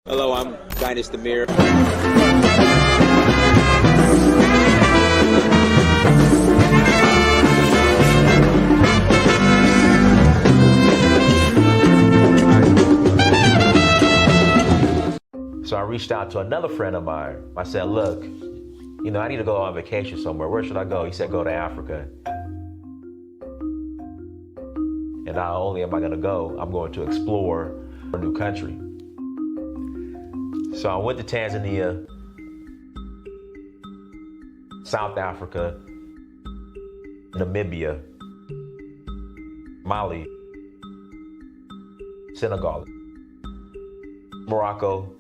Hello, I'm Dynast Amir. So I reached out to another friend of mine. I said, look, I need to go on vacation somewhere. Where should I go? He said, go to Africa. And not only am I going to go, I'm going to explore a new country. So I went to Tanzania, South Africa, Namibia, Mali, Senegal, Morocco,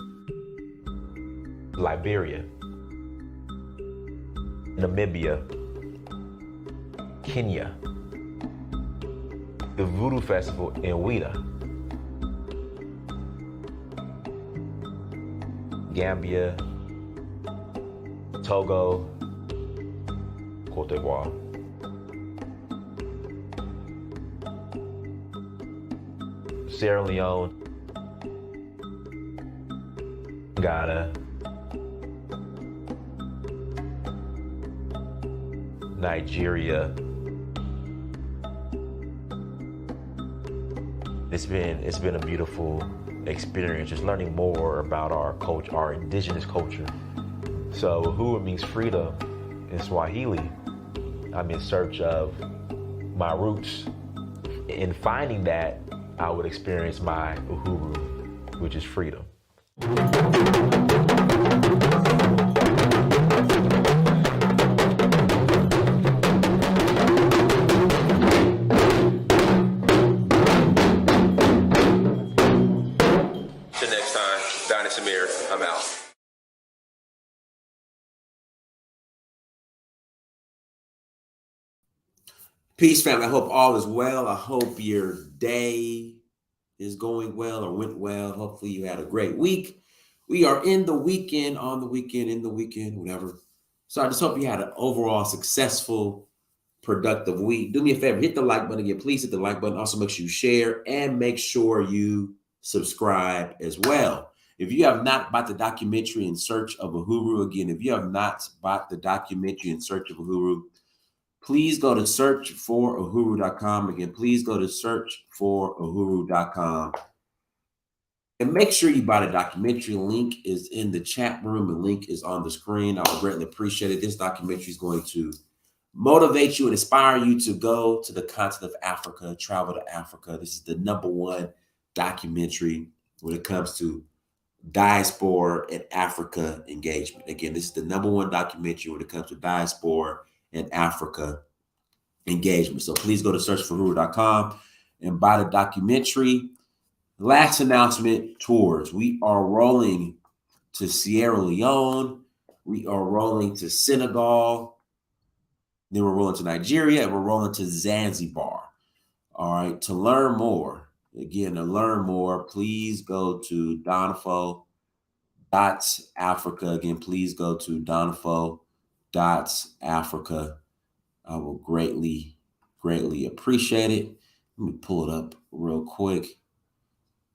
Liberia, Namibia, Kenya, the Voodoo Festival in Ouida, Gambia, Togo, Cote d'Ivoire. Sierra Leone, Ghana, Nigeria. It's been a beautiful experience, just learning more about our culture, our indigenous culture. So Uhuru means freedom in Swahili. I'm in search of my roots. In finding that, I would experience my Uhuru, which is freedom. Till next time, Dynast Amir, I'm out. Peace, family. I hope all is well. I hope your day is going well or went well. Hopefully you had a great week. We are in the weekend, on the weekend, in the weekend, whatever. So I just hope you had an overall successful, productive week. Do me a favor, hit the like button again. Please hit the like button. Also make sure you share and make sure you subscribe as well. If you have not bought the documentary In Search of Uhuru, again, if you have not bought the documentary In Search of Uhuru, please go to searchforuhuru.com. Again, please go to searchforuhuru.com. And make sure you buy the documentary. Link is in the chat room. The link is on the screen. I would greatly appreciate it. This documentary is going to motivate you and inspire you to go to the continent of Africa, travel to Africa. This is the #1 documentary when it comes to diaspora and Africa engagement. Again, this is the #1 documentary when it comes to diaspora and Africa engagement. So please go to searchforuhuru.com and buy the documentary. Last announcement, tours. We are rolling to Sierra Leone. We are rolling to Senegal. Then we're rolling to Nigeria, and we're rolling to Zanzibar. All right, to learn more, please go to donafo.africa. Again, please go to donafo.africa. I will greatly appreciate it. Let me pull it up real quick.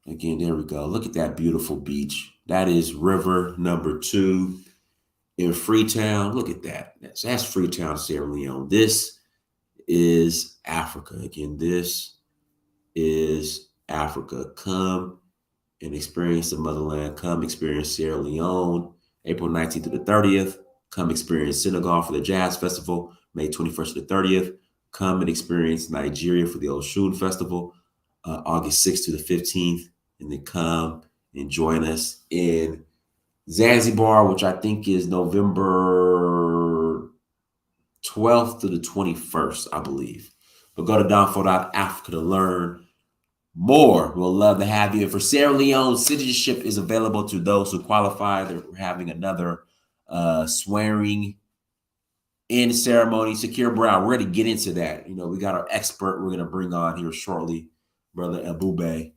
Again, there we go. Look at that beautiful beach. That is river #2 in Freetown. Look at that. That's Freetown, Sierra Leone. This is Africa. Again, this is Africa. Come and experience the motherland. Come experience Sierra Leone, April 19th to the 30th. Come experience Senegal for the Jazz Festival, May 21st to the 30th. Come and experience Nigeria for the Oshun Festival, August 6th to the 15th. And then come and join us in Zanzibar, which I think is November 12th to the 21st, I believe. But go to donafo.africa to learn more. We'll love to have you. And for Sierra Leone, citizenship is available to those who qualify. They're having another swearing in ceremony. Secure Brown, we're going to get into that. We got our expert we're going to bring on here shortly, Brother Ebube.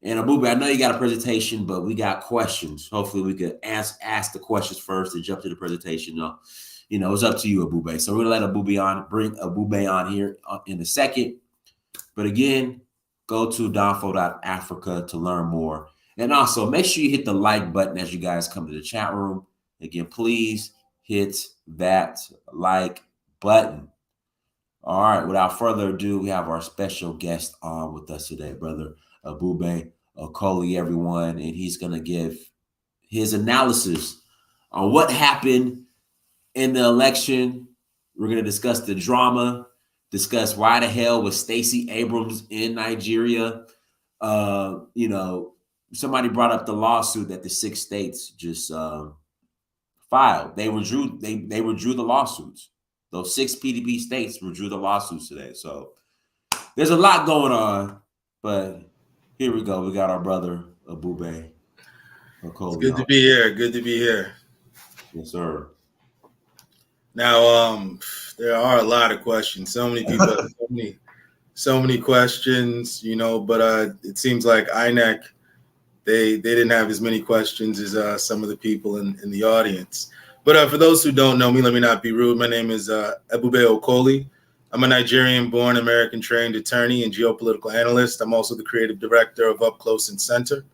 And Ebube, I know you got a presentation, but we got questions. Hopefully we could ask the questions first and jump to the presentation. It's up to you, Ebube. So we're going to let bring Ebube on here in a second. But again, go to donafo.africa to learn more. And also, make sure you hit the like button as you guys come to the chat room. Again, please hit that like button. All right, without further ado, we have our special guest on with us today, brother Ebube Okoli, everyone, and he's going to give his analysis on what happened in the election. We're going to discuss the drama, discuss why the hell was Stacey Abrams in Nigeria. You know, somebody brought up the lawsuit that the 6 states just filed. They withdrew the lawsuits. Those 6 PDP states withdrew the lawsuits today. So there's a lot going on, but here we go. We got our brother Ebube Okoli. It's good to be here. Good to be here. Yes, sir. Now, there are a lot of questions. So many people have so many questions, you know, but it seems like INEC, they didn't have as many questions as some of the people in the audience. But for those who don't know me, let me not be rude. My name is Ebube Okoli. I'm a Nigerian-born, American-trained attorney and geopolitical analyst. I'm also the creative director of Up Close and Center.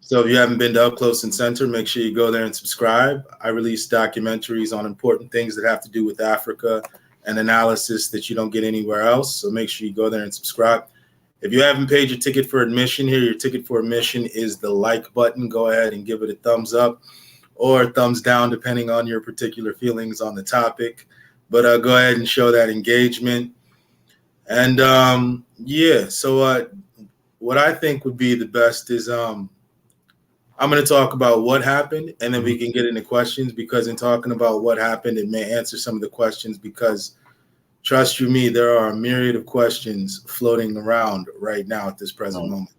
So if you haven't been to Up Close and Center, make sure you go there and subscribe. I release documentaries on important things that have to do with Africa and analysis that you don't get anywhere else. So make sure you go there and subscribe. If you haven't paid your ticket for admission here, your ticket for admission is the like button. Go ahead and give it a thumbs up or thumbs down, depending on your particular feelings on the topic. But go ahead and show that engagement. And yeah, so what I think would be the best is I'm going to talk about what happened, and then we can get into questions, because in talking about what happened, it may answer some of the questions, because trust you me, there are a myriad of questions floating around right now at this present moment.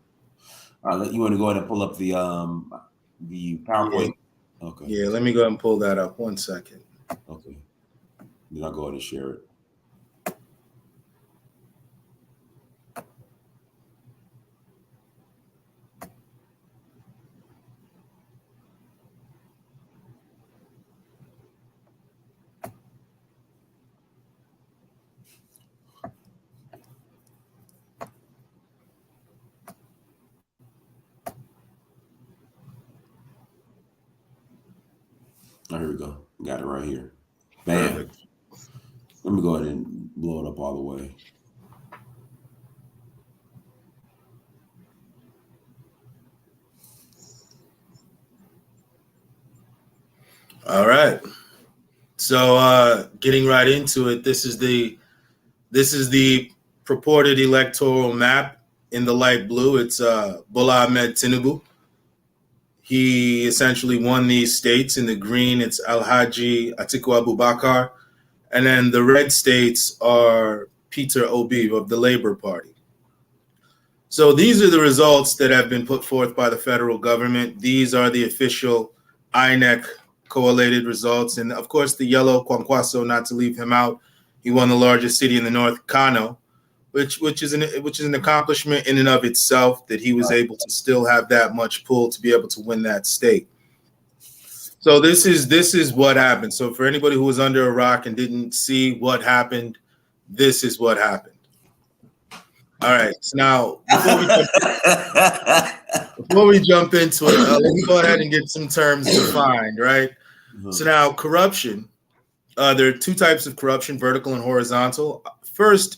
You want to go ahead and pull up the PowerPoint? Yeah. Okay. Yeah, let me go ahead and pull that up. 1 second. Okay. Then I'll go ahead and share it. Oh, here we go. Got it right here. Bam. Perfect. Let me go ahead and blow it up all the way. All right. So getting right into it, this is the purported electoral map in the light blue. It's Bola Tinubu. He essentially won these states. In the green, it's Alhaji Atiku Abubakar. And then the red states are Peter Obi of the Labour Party. So these are the results that have been put forth by the federal government. These are the official INEC collated results. And of course, the yellow Kwankwaso, not to leave him out, he won the largest city in the north, Kano, which is an accomplishment in and of itself, that he was able to still have that much pull to be able to win that state. So this is what happened. So for anybody who was under a rock and didn't see what happened, this is what happened. All right. So now before we jump into it, let's go ahead and get some terms defined, right? Mm-hmm. So now corruption, there are 2 types of corruption, vertical and horizontal. First,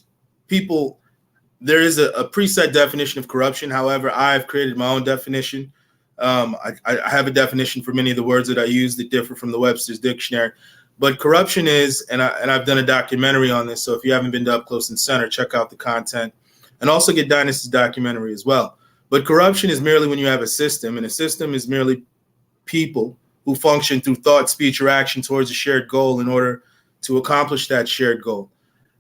there is a preset definition of corruption. However, I've created my own definition. I have a definition for many of the words that I use that differ from the Webster's Dictionary. But corruption is, and I've done a documentary on this, so if you haven't been to Up Close and Center, check out the content. And also get Dynasty's documentary as well. But corruption is merely when you have a system, and a system is merely people who function through thought, speech, or action towards a shared goal in order to accomplish that shared goal.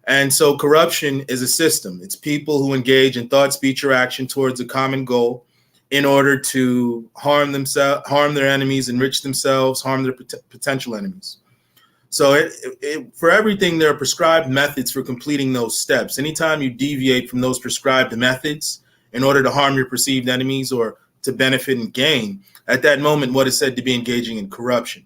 And so corruption is a system. It's people who engage in thought, speech, or action towards a common goal in order to harm themselves, harm their enemies, enrich themselves, harm their potential enemies. So for everything, there are prescribed methods for completing those steps. Anytime you deviate from those prescribed methods in order to harm your perceived enemies or to benefit and gain, at that moment, what is said to be engaging in corruption.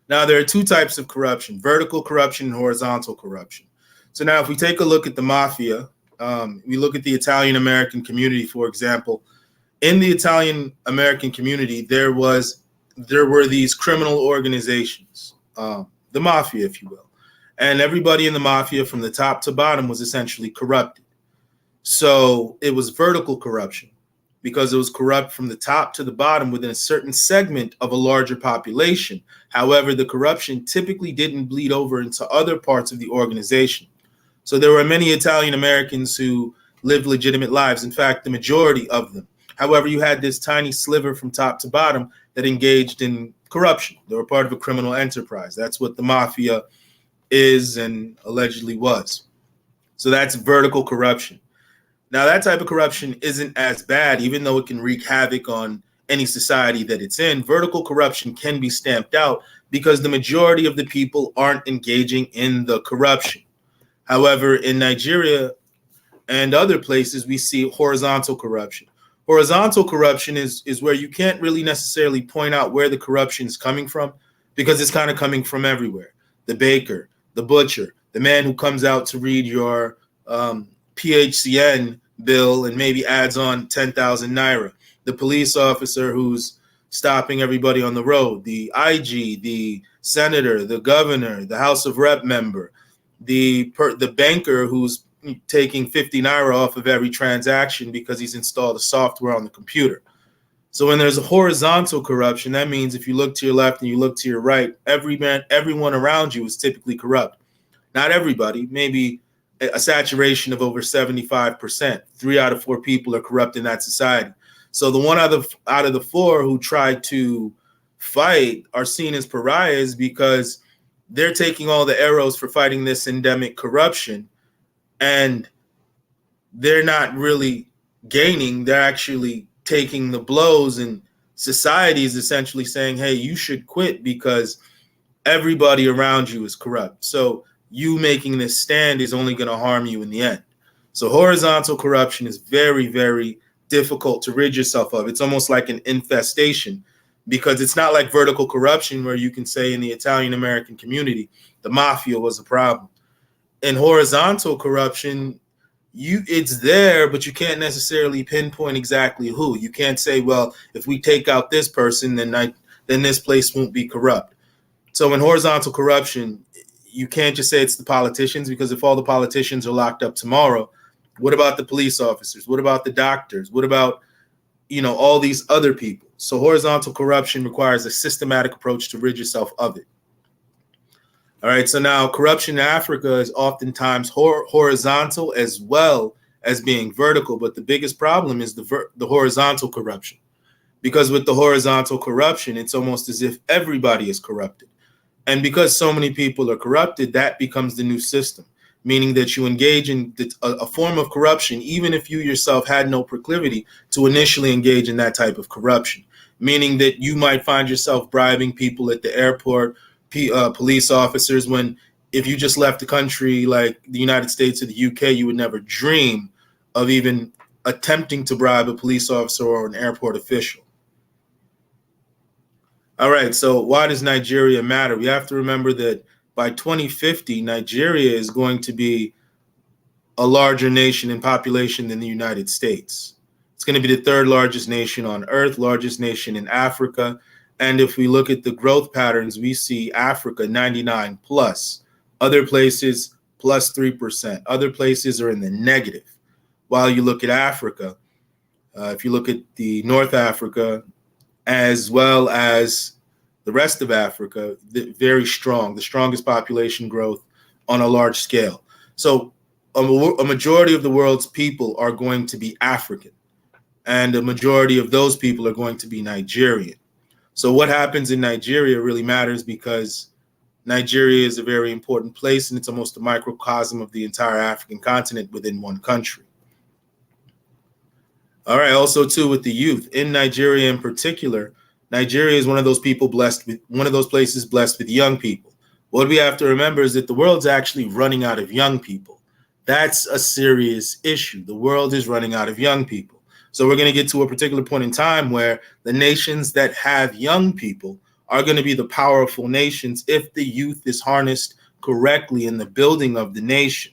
Now, there are 2 types of corruption, vertical corruption and horizontal corruption. So now if we take a look at the mafia, we look at the Italian-American community, for example, in the Italian American community, there were these criminal organizations, the mafia, if you will, and everybody in the mafia from the top to bottom was essentially corrupted. So it was vertical corruption because it was corrupt from the top to the bottom within a certain segment of a larger population. However, the corruption typically didn't bleed over into other parts of the organization. So there were many Italian Americans who lived legitimate lives. In fact, the majority of them. However, you had this tiny sliver from top to bottom that engaged in corruption. They were part of a criminal enterprise. That's what the mafia is and allegedly was. So that's vertical corruption. Now, that type of corruption isn't as bad, even though it can wreak havoc on any society that it's in. Vertical corruption can be stamped out because the majority of the people aren't engaging in the corruption. However, in Nigeria and other places, we see horizontal corruption. Horizontal corruption is where you can't really necessarily point out where the corruption is coming from because it's kind of coming from everywhere. The baker, the butcher, the man who comes out to read your PHCN bill and maybe adds on 10,000 naira, the police officer who's stopping everybody on the road, the IG, the senator, the governor, the House of Rep member, the banker who's taking 50 naira off of every transaction because he's installed a software on the computer. So when there's a horizontal corruption, that means if you look to your left and you look to your right, everyone around you is typically corrupt. Not everybody, maybe a saturation of over 75%. 3 out of 4 people are corrupt in that society. So the one out of the 4 who try to fight are seen as pariahs because they're taking all the arrows for fighting this endemic corruption, and they're not really gaining. They're actually taking the blows, and society is essentially saying, hey, you should quit because everybody around you is corrupt. So you making this stand is only going to harm you in the end. So horizontal corruption is very, very difficult to rid yourself of. It's almost like an infestation because it's not like vertical corruption where you can say in the Italian American community, the mafia was a problem. In horizontal corruption, it's there, but you can't necessarily pinpoint exactly who. You can't say, well, if we take out this person, then this place won't be corrupt. So in horizontal corruption, you can't just say it's the politicians, because if all the politicians are locked up tomorrow, what about the police officers? What about the doctors? What about, all these other people? So horizontal corruption requires a systematic approach to rid yourself of it. All right, so now corruption in Africa is oftentimes horizontal as well as being vertical, but the biggest problem is the horizontal corruption. Because with the horizontal corruption, it's almost as if everybody is corrupted. And because so many people are corrupted, that becomes the new system, meaning that you engage in a form of corruption, even if you yourself had no proclivity to initially engage in that type of corruption, meaning that you might find yourself bribing people at the airport, police officers, when if you just left the country like the United States or the UK, you would never dream of even attempting to bribe a police officer or an airport official. All right, so why does Nigeria matter? We have to remember that by 2050, Nigeria is going to be a larger nation in population than the United States. It's going to be the 3rd largest nation on Earth, largest nation in Africa. And if we look at the growth patterns, we see Africa 99 plus, other places plus 3%. Other places are in the negative. While you look at Africa, if you look at the North Africa, as well as the rest of Africa, very strong, the strongest population growth on a large scale. So a majority of the world's people are going to be African, and a majority of those people are going to be Nigerian. So what happens in Nigeria really matters because Nigeria is a very important place, and it's almost a microcosm of the entire African continent within one country. All right. Also, too, with the youth in Nigeria in particular, Nigeria is one of those places blessed with young people. What we have to remember is that the world's actually running out of young people. That's a serious issue. The world is running out of young people. So we're going to get to a particular point in time where the nations that have young people are going to be the powerful nations if the youth is harnessed correctly in the building of the nation.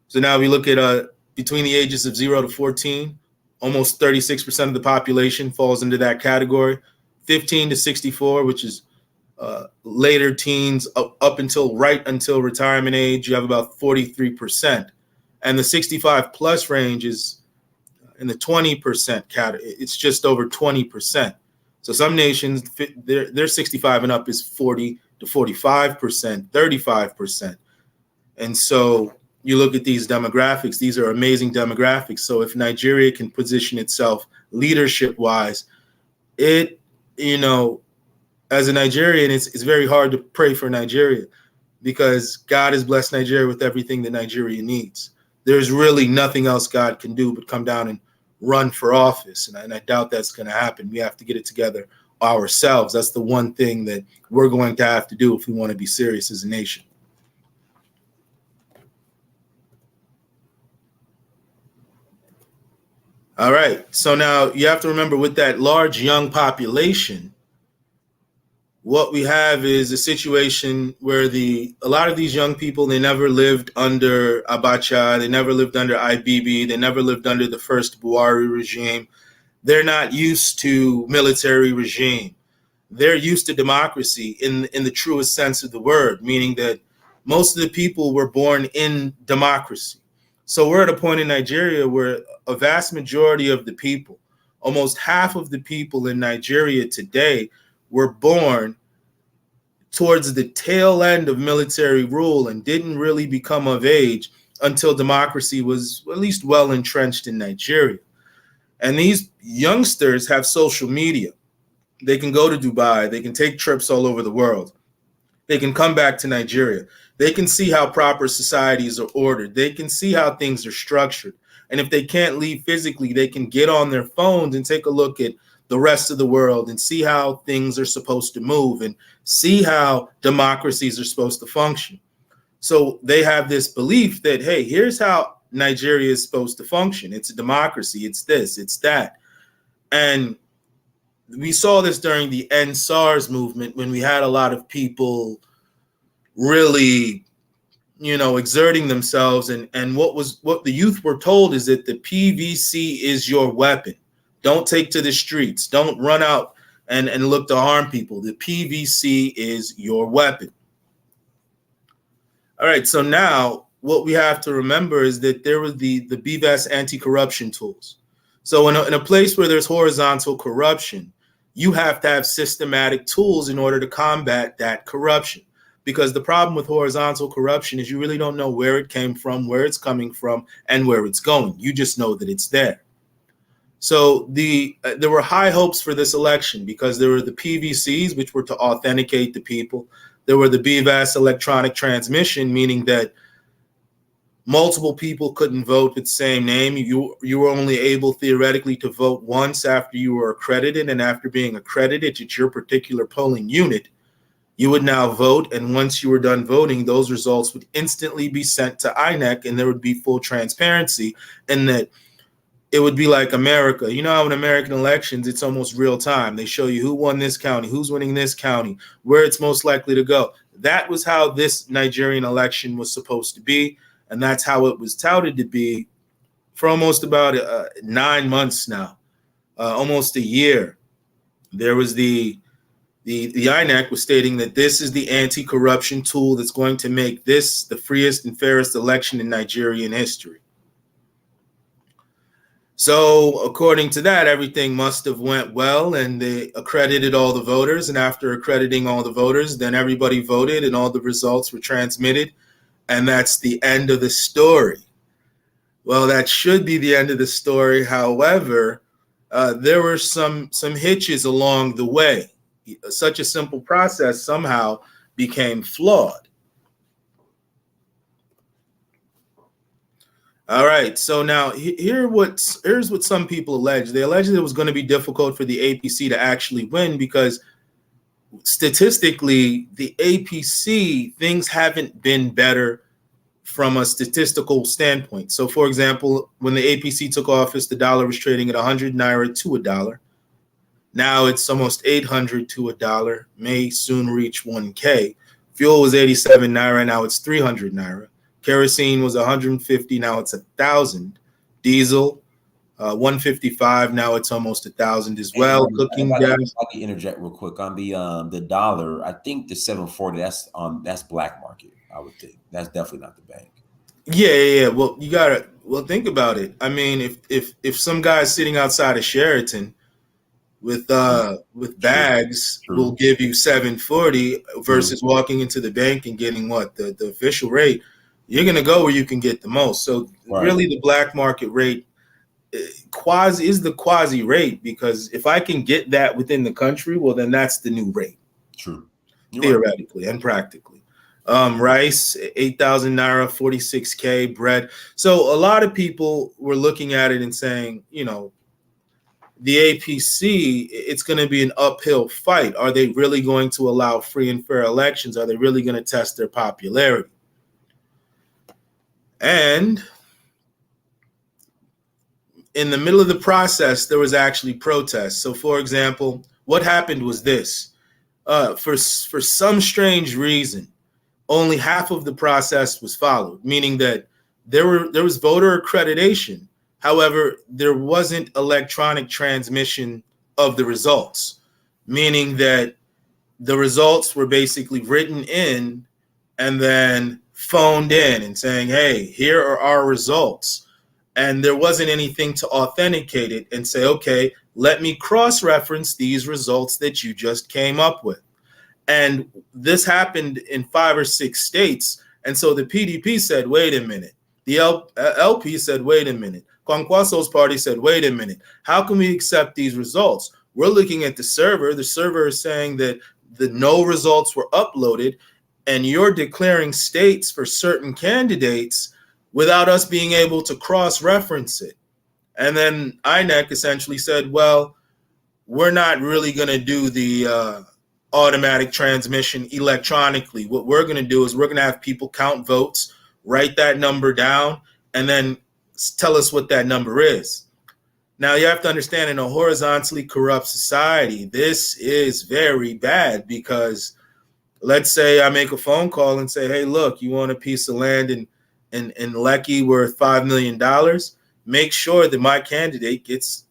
So now we look at between the ages of 0 to 14, almost 36% of the population falls into that category. 15 to 64, which is later teens, up until retirement age, you have about 43%. And the 65 plus range is in the 20% category. It's just over 20%. So some nations, their 65 and up is 40 to 45%, 35%. And so you look at these demographics, these are amazing demographics. So if Nigeria can position itself leadership-wise, it, you know, as a Nigerian, it's very hard to pray for Nigeria because God has blessed Nigeria with everything that Nigeria needs. There's really nothing else God can do but come down and run for office. And I doubt that's going to happen. We have to get it together ourselves. That's the one thing that we're going to have to do if we want to be serious as a nation. All right. So now you have to remember, with that large young population, what we have is a situation where a lot of these young people, they never lived under Abacha, they never lived under IBB, they never lived under the first Buhari regime. They're not used to military regime. They're used to democracy in the truest sense of the word, meaning that most of the people were born in democracy. So we're at a point in Nigeria where a vast majority of the people, almost half of the people in Nigeria today, were born towards the tail end of military rule and didn't really become of age until democracy was at least well entrenched in Nigeria. And these youngsters have social media. They can go to Dubai. They can take trips all over the world. They can come back to Nigeria. They can see how proper societies are ordered. They can see how things are structured. And if they can't leave physically, they can get on their phones and take a look at the rest of the world and see how things are supposed to move and see how democracies are supposed to function. So they have this belief that, hey, here's how Nigeria is supposed to function. It's a democracy. It's this, it's that. And we saw this during the End SARS movement when we had a lot of people really, you know, exerting themselves. And what the youth were told is that the PVC is your weapon. Don't take to the streets. Don't run out and look to harm people. The PVC is your weapon. All right, so now what we have to remember is that there were the BVAS anti-corruption tools. So in a place where there's horizontal corruption, you have to have systematic tools in order to combat that corruption. Because the problem with horizontal corruption is you really don't know where it came from, where it's coming from, and where it's going. You just know that it's there. So there were high hopes for this election because there were the PVCs, which were to authenticate the people. There were the BVAS electronic transmission, meaning that multiple people couldn't vote with the same name. You were only able theoretically to vote once after you were accredited, and after being accredited at your particular polling unit, you would now vote. And once you were done voting, those results would instantly be sent to INEC, and there would be full transparency in that. It would be like America. You know how in American elections, it's almost real time. They show you who won this county, who's winning this county, where it's most likely to go. That was how this Nigerian election was supposed to be. And that's how it was touted to be for almost about 9 months now, almost a year. There was the INEC was stating that this is the anti-corruption tool that's going to make this the freest and fairest election in Nigerian history. So according to that, everything must have went well, and they accredited all the voters. And after accrediting all the voters, then everybody voted and all the results were transmitted. And that's the end of the story. Well, that should be the end of the story. However, there were some hitches along the way. Such a simple process somehow became flawed. All right, so now here's what some people allege. They alleged it was going to be difficult for the APC to actually win because statistically, the APC, things haven't been better from a statistical standpoint. So, for example, when the APC took office, the dollar was trading at 100 naira to a dollar. Now it's almost 800 to a dollar, may soon reach 1K. Fuel was 87 naira, now it's 300 naira. Kerosene was 150, now it's 1,000. Diesel, 155. Now it's almost 1,000 as well. Cooking gas. I can interject real quick on the dollar. I think the 740. That's black market. I would think that's definitely not the bank. Yeah. Well, you gotta think about it. I mean, if some guy's sitting outside of Sheraton with bags will give you 740 versus walking into the bank and getting the official rate, you're gonna go where you can get the most. So really, the black market rate is the quasi rate, because if I can get that within the country, well, then that's the new rate. True. Theoretically and practically. Rice, 8,000 naira, 46K. Bread. So a lot of people were looking at it and saying, the APC, it's going to be an uphill fight. Are they really going to allow free and fair elections? Are they really going to test their popularity? And in the middle of the process, there was actually protests. So, for example, what happened was this. For some strange reason, only half of the process was followed, meaning that there was voter accreditation. However, there wasn't electronic transmission of the results, meaning that the results were basically written in and then phoned in and saying, hey, here are our results. And there wasn't anything to authenticate it and say, okay, let me cross-reference these results that you just came up with. And this happened in 5 or 6 states. And so the PDP said, wait a minute. The LP said, wait a minute. Kwankwaso's party said, wait a minute. How can we accept these results? We're looking at the server. The server is saying that the no results were uploaded, and you're declaring states for certain candidates without us being able to cross-reference it. And then INEC essentially said, well, we're not really going to do the automatic transmission electronically. What we're going to do is we're going to have people count votes, write that number down, and then tell us what that number is. Now, you have to understand, in a horizontally corrupt society, this is very bad, because let's say I make a phone call and say, hey, look, you want a piece of land in Lekki worth $5 million? Make sure that my candidate gets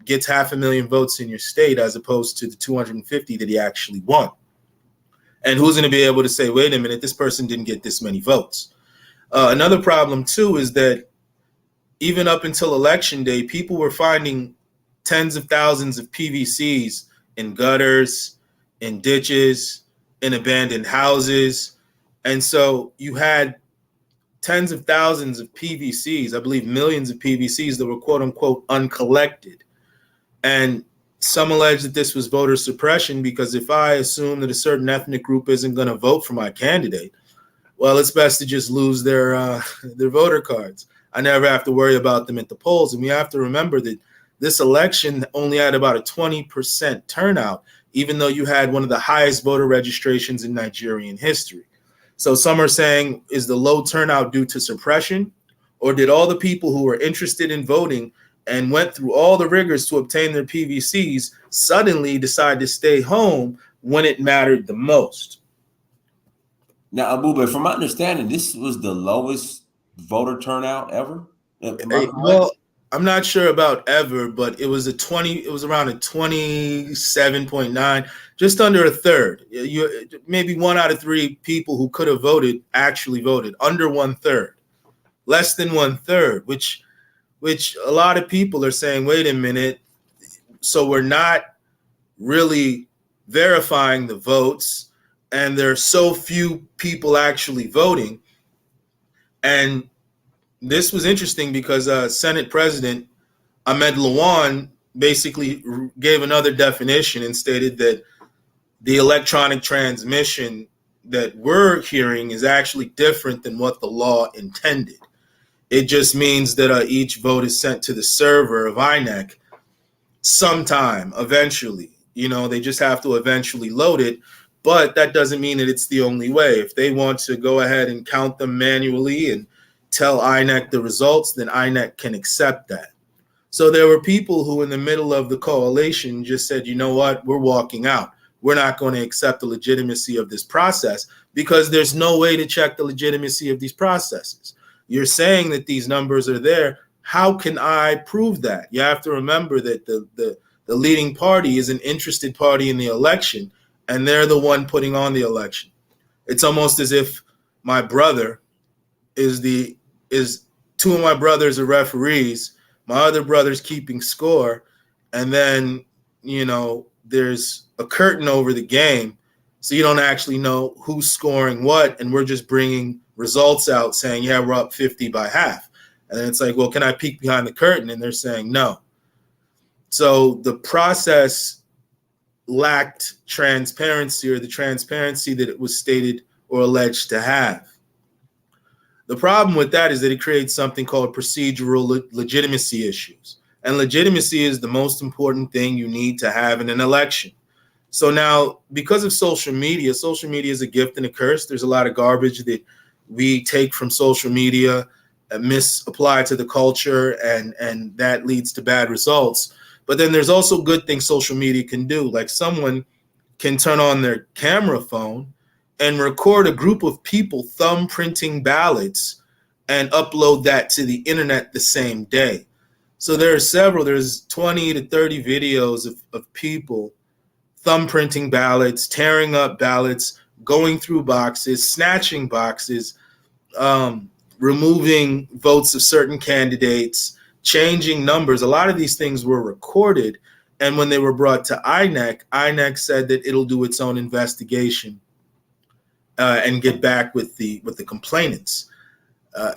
500,000 votes in your state, as opposed to the 250 that he actually won. And who's going to be able to say, wait a minute, this person didn't get this many votes? Another problem, too, is that even up until election day, people were finding tens of thousands of PVCs in gutters, in ditches, in abandoned houses. And so you had tens of thousands of PVCs, I believe millions of PVCs, that were quote unquote uncollected. And some allege that this was voter suppression, because if I assume that a certain ethnic group isn't going to vote for my candidate, well, it's best to just lose their voter cards. I never have to worry about them at the polls. And we have to remember that this election only had about a 20% turnout, even though you had one of the highest voter registrations in Nigerian history. So some are saying, is the low turnout due to suppression, or did all the people who were interested in voting and went through all the rigors to obtain their PVCs suddenly decide to stay home when it mattered the most? Now, Ebube, from my understanding, this was the lowest voter turnout ever. Well, I'm not sure about ever, but it was around a 27.9, just under a third. Maybe 1 out of 3 people who could have voted actually voted, under 1/3, less than 1/3, which a lot of people are saying, wait a minute, so we're not really verifying the votes, and there are so few people actually voting. And this was interesting because Senate President Ahmed Lawan basically gave another definition and stated that the electronic transmission that we're hearing is actually different than what the law intended. It just means that each vote is sent to the server of INEC sometime, eventually. They just have to eventually load it. But that doesn't mean that it's the only way. If they want to go ahead and count them manually and tell INEC the results, then INEC can accept that. So there were people who in the middle of the coalition just said, you know what, we're walking out. We're not going to accept the legitimacy of this process, because there's no way to check the legitimacy of these processes. You're saying that these numbers are there. how can I prove that? You have to remember that the leading party is an interested party in the election, and they're the one putting on the election. It's almost as if my brother is two of my brothers are referees, my other brother's keeping score, and then, you know, there's a curtain over the game, so you don't actually know who's scoring what, and we're just bringing results out saying, yeah, we're up 50 by half. And then it's like, well, can I peek behind the curtain? And they're saying no. So the process lacked transparency, or the transparency that it was stated or alleged to have. The problem with that is that it creates something called procedural legitimacy issues. And legitimacy is the most important thing you need to have in an election. So now, because of social media is a gift and a curse. There's a lot of garbage that we take from social media and misapply to the culture, and that leads to bad results. But then there's also good things social media can do. Like someone can turn on their camera phone and record a group of people thumbprinting ballots and upload that to the internet the same day. So there's 20 to 30 videos of people thumbprinting ballots, tearing up ballots, going through boxes, snatching boxes, removing votes of certain candidates, changing numbers. A lot of these things were recorded, and when they were brought to INEC said that it'll do its own investigation and get back with the complainants.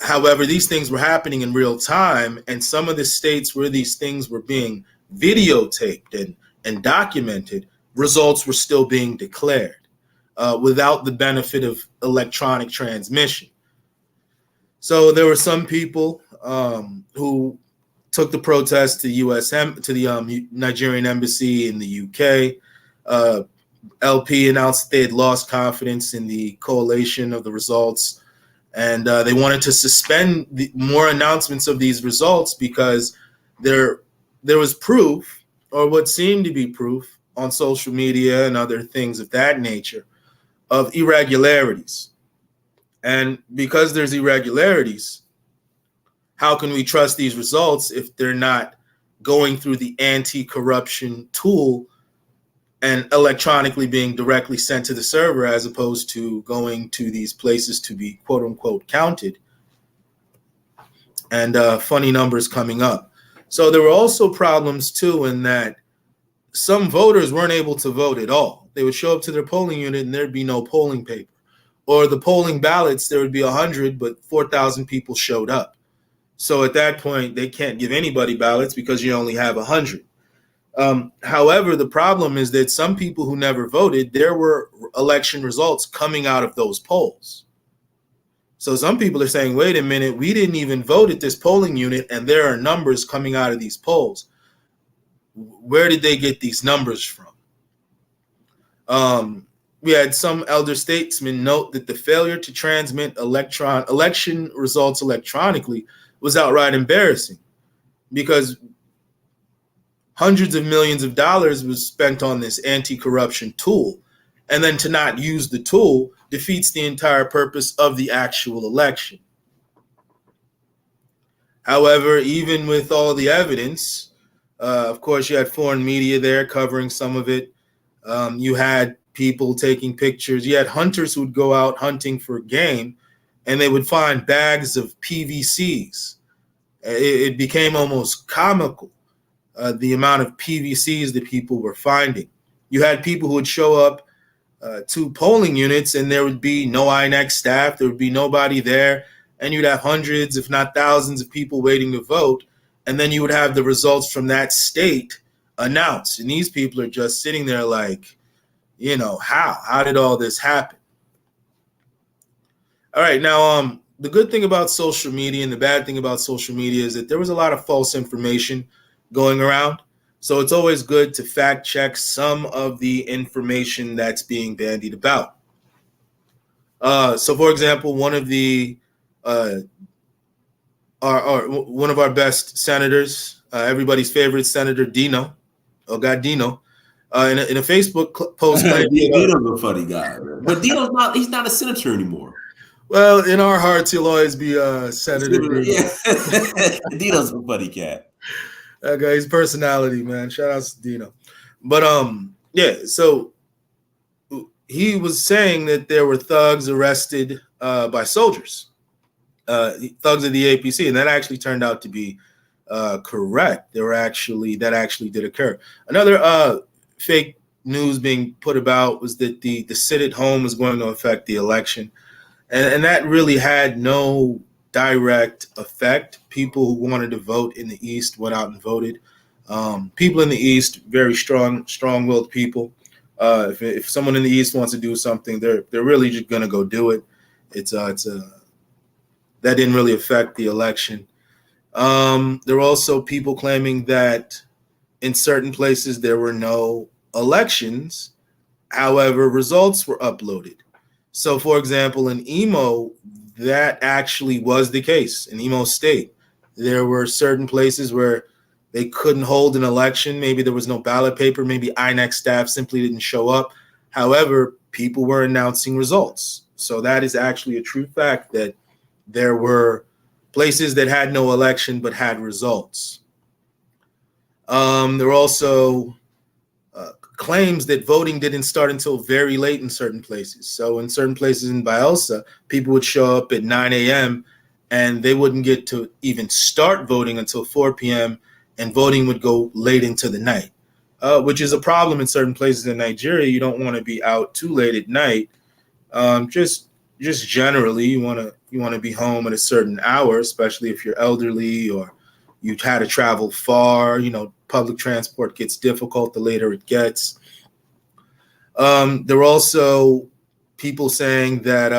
However, these things were happening in real time, and some of the states where these things were being videotaped and documented, results were still being declared without the benefit of electronic transmission. So there were some people who took the protest to the Nigerian embassy in the UK. LP announced they had lost confidence in the collation of the results, and they wanted to suspend more announcements of these results because there was proof, or what seemed to be proof, on social media and other things of that nature, of irregularities. And because there's irregularities, how can we trust these results if they're not going through the anti-corruption tool and electronically being directly sent to the server, as opposed to going to these places to be quote unquote counted, and funny numbers coming up. So there were also problems too, in that some voters weren't able to vote at all. They would show up to their polling unit and there'd be no polling paper, or the polling ballots, there would be 100, but 4,000 people showed up. So at that point, they can't give anybody ballots because you only have 100. However, the problem is that some people who never voted, there were election results coming out of those polls. So some people are saying, wait a minute, we didn't even vote at this polling unit, and there are numbers coming out of these polls. Where did they get these numbers from? We had some elder statesmen note that the failure to transmit election results electronically was outright embarrassing, because hundreds of millions of dollars was spent on this anti-corruption tool, and then to not use the tool defeats the entire purpose of the actual election. However, even with all the evidence, of course, you had foreign media there covering some of it. You had people taking pictures. You had hunters who would go out hunting for game, and they would find bags of PVCs. It became almost comical, the amount of PVCs that people were finding. You had people who would show up to polling units, and there would be no INEC staff. There would be nobody there, and you'd have hundreds, if not thousands, of people waiting to vote. And then you would have the results from that state announced. And these people are just sitting there like, you know, how did all this happen? All right. Now, the good thing about social media and the bad thing about social media is that there was a lot of false information going around. So it's always good to fact check some of the information that's being bandied about. So for example, one of our best senators, everybody's favorite Senator Dino, in a Facebook post. Dino's a funny guy, man. But he's not a senator anymore. Well, in our hearts, he'll always be Senator Dino. Yeah. Dino's a funny cat. That guy's personality, man. Shout out to Dino. But yeah, so he was saying that there were thugs arrested by soldiers, thugs of the APC, and that actually turned out to be correct. That actually did occur. Another fake news being put about was that the sit at home was going to affect the election, and that really had no direct effect. People who wanted to vote in the East went out and voted. People in the East, very strong-willed people. If someone in the East wants to do something, they're really just gonna go do it. That didn't really affect the election. There were also people claiming that in certain places there were no elections. However, results were uploaded. So, for example, in Imo, that actually was the case. In Imo State, there were certain places where they couldn't hold an election. Maybe there was no ballot paper. Maybe INEC staff simply didn't show up. However, people were announcing results. So that is actually a true fact that there were places that had no election but had results. There were also claims that voting didn't start until very late in certain places. So in certain places in Bielsa, people would show up at 9 a.m. and they wouldn't get to even start voting until 4 p.m. and voting would go late into the night, which is a problem in certain places in Nigeria. You don't want to be out too late at night. Just generally, you want to be home at a certain hour, especially if you're elderly or you've had to travel far. Public transport gets difficult the later it gets. There were also people saying that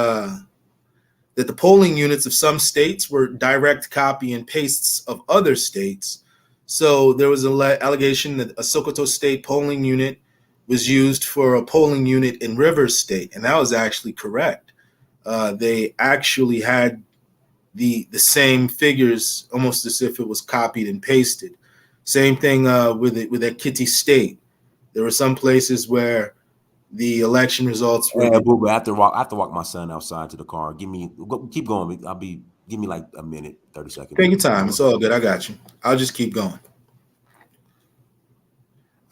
that the polling units of some states were direct copy and pastes of other states. So there was an allegation that a Sokoto State polling unit was used for a polling unit in Rivers State, and that was actually correct. They actually had the same figures, almost as if it was copied and pasted. Same thing with Ekiti State. There were some places where the election results were. Hey, Ebube, I have to walk my son outside to the car. Keep going. Give me like a minute, 30 seconds. Take your time. It's all good. I got you. I'll just keep going.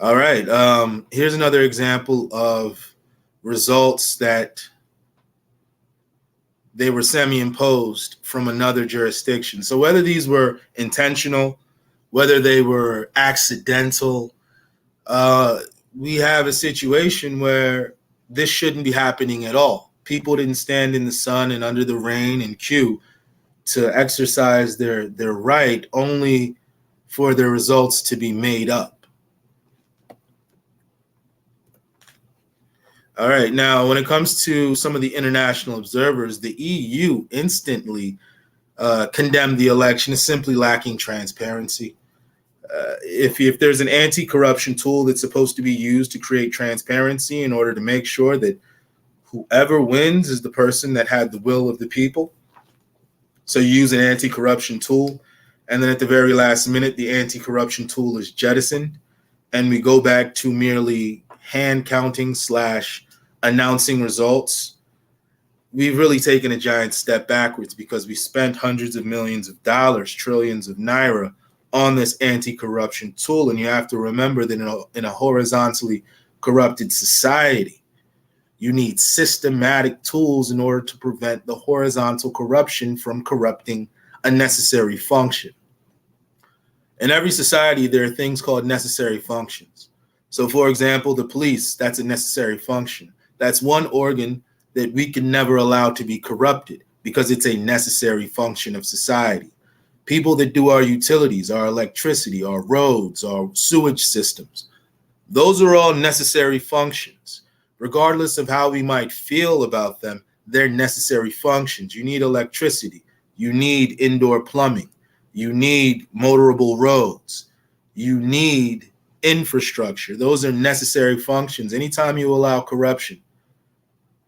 All right. Here's another example of results that they were semi-imposed from another jurisdiction. So whether these were intentional, whether they were accidental, we have a situation where this shouldn't be happening at all. People didn't stand in the sun and under the rain and queue to exercise their right only for their results to be made up. All right. Now, when it comes to some of the international observers, the EU instantly condemned the election as simply lacking transparency. If there's an anti-corruption tool that's supposed to be used to create transparency in order to make sure that whoever wins is the person that had the will of the people. So you use an anti-corruption tool, and then at the very last minute, the anti-corruption tool is jettisoned, and we go back to merely hand counting / announcing results. We've really taken a giant step backwards because we spent hundreds of millions of dollars, trillions of naira on this anti-corruption tool. And you have to remember that in a horizontally corrupted society, you need systematic tools in order to prevent the horizontal corruption from corrupting a necessary function. In every society, there are things called necessary functions. So, for example, the police, that's a necessary function. That's one organ that we can never allow to be corrupted because it's a necessary function of society. People that do our utilities, our electricity, our roads, our sewage systems, those are all necessary functions. Regardless of how we might feel about them, they're necessary functions. You need electricity. You need indoor plumbing. You need motorable roads. You need infrastructure. Those are necessary functions. Anytime you allow corruption,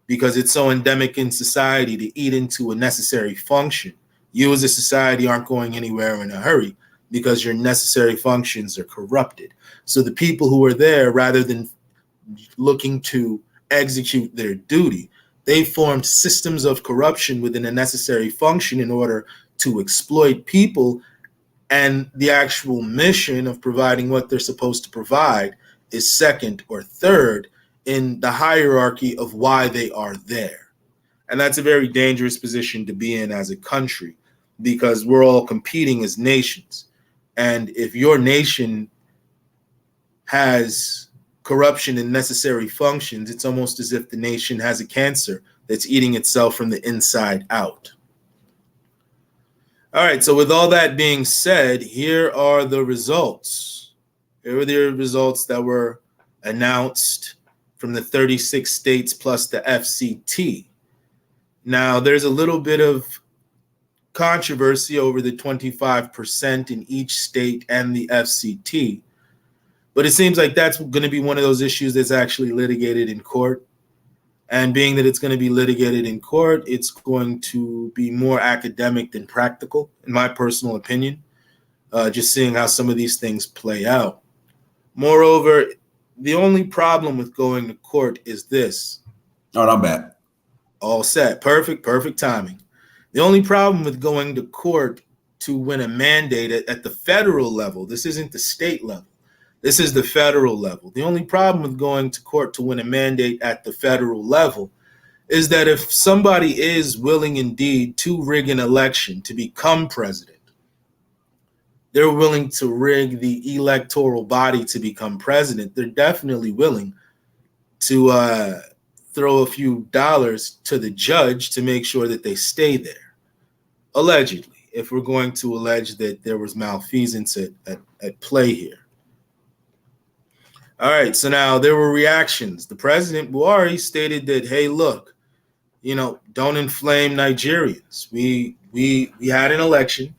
because it's so endemic in society to eat into a necessary function, you as a society aren't going anywhere in a hurry because your necessary functions are corrupted. So the people who are there, rather than looking to execute their duty, They formed systems of corruption within a necessary function in order to exploit people, and the actual mission of providing what they're supposed to provide is second or third in the hierarchy of why they are there. And that's a very dangerous position to be in as a country, because we're all competing as nations. And if your nation has corruption in necessary functions, it's almost as if the nation has a cancer that's eating itself from the inside out. All right, so with all that being said, here are the results. Here are the results that were announced from the 36 states plus the FCT. Now, there's a little bit of controversy over the 25% in each state and the FCT, but it seems like that's going to be one of those issues that's actually litigated in court. And being that it's going to be litigated in court, it's going to be more academic than practical, in my personal opinion, just seeing how some of these things play out. Moreover, the only problem with going to court is this. Oh, I'm back. All set. Perfect timing. The only problem with going to court to win a mandate at the federal level, this isn't the state level, this is the federal level. The only problem with going to court to win a mandate at the federal level is that if somebody is willing indeed to rig an election to become president, they're willing to rig the electoral body to become president, they're definitely willing to throw a few dollars to the judge to make sure that they stay there. Allegedly, if we're going to allege that there was malfeasance at play here. All right, so now there were reactions. The President Buhari stated that, hey, look, don't inflame Nigerians. We had an election.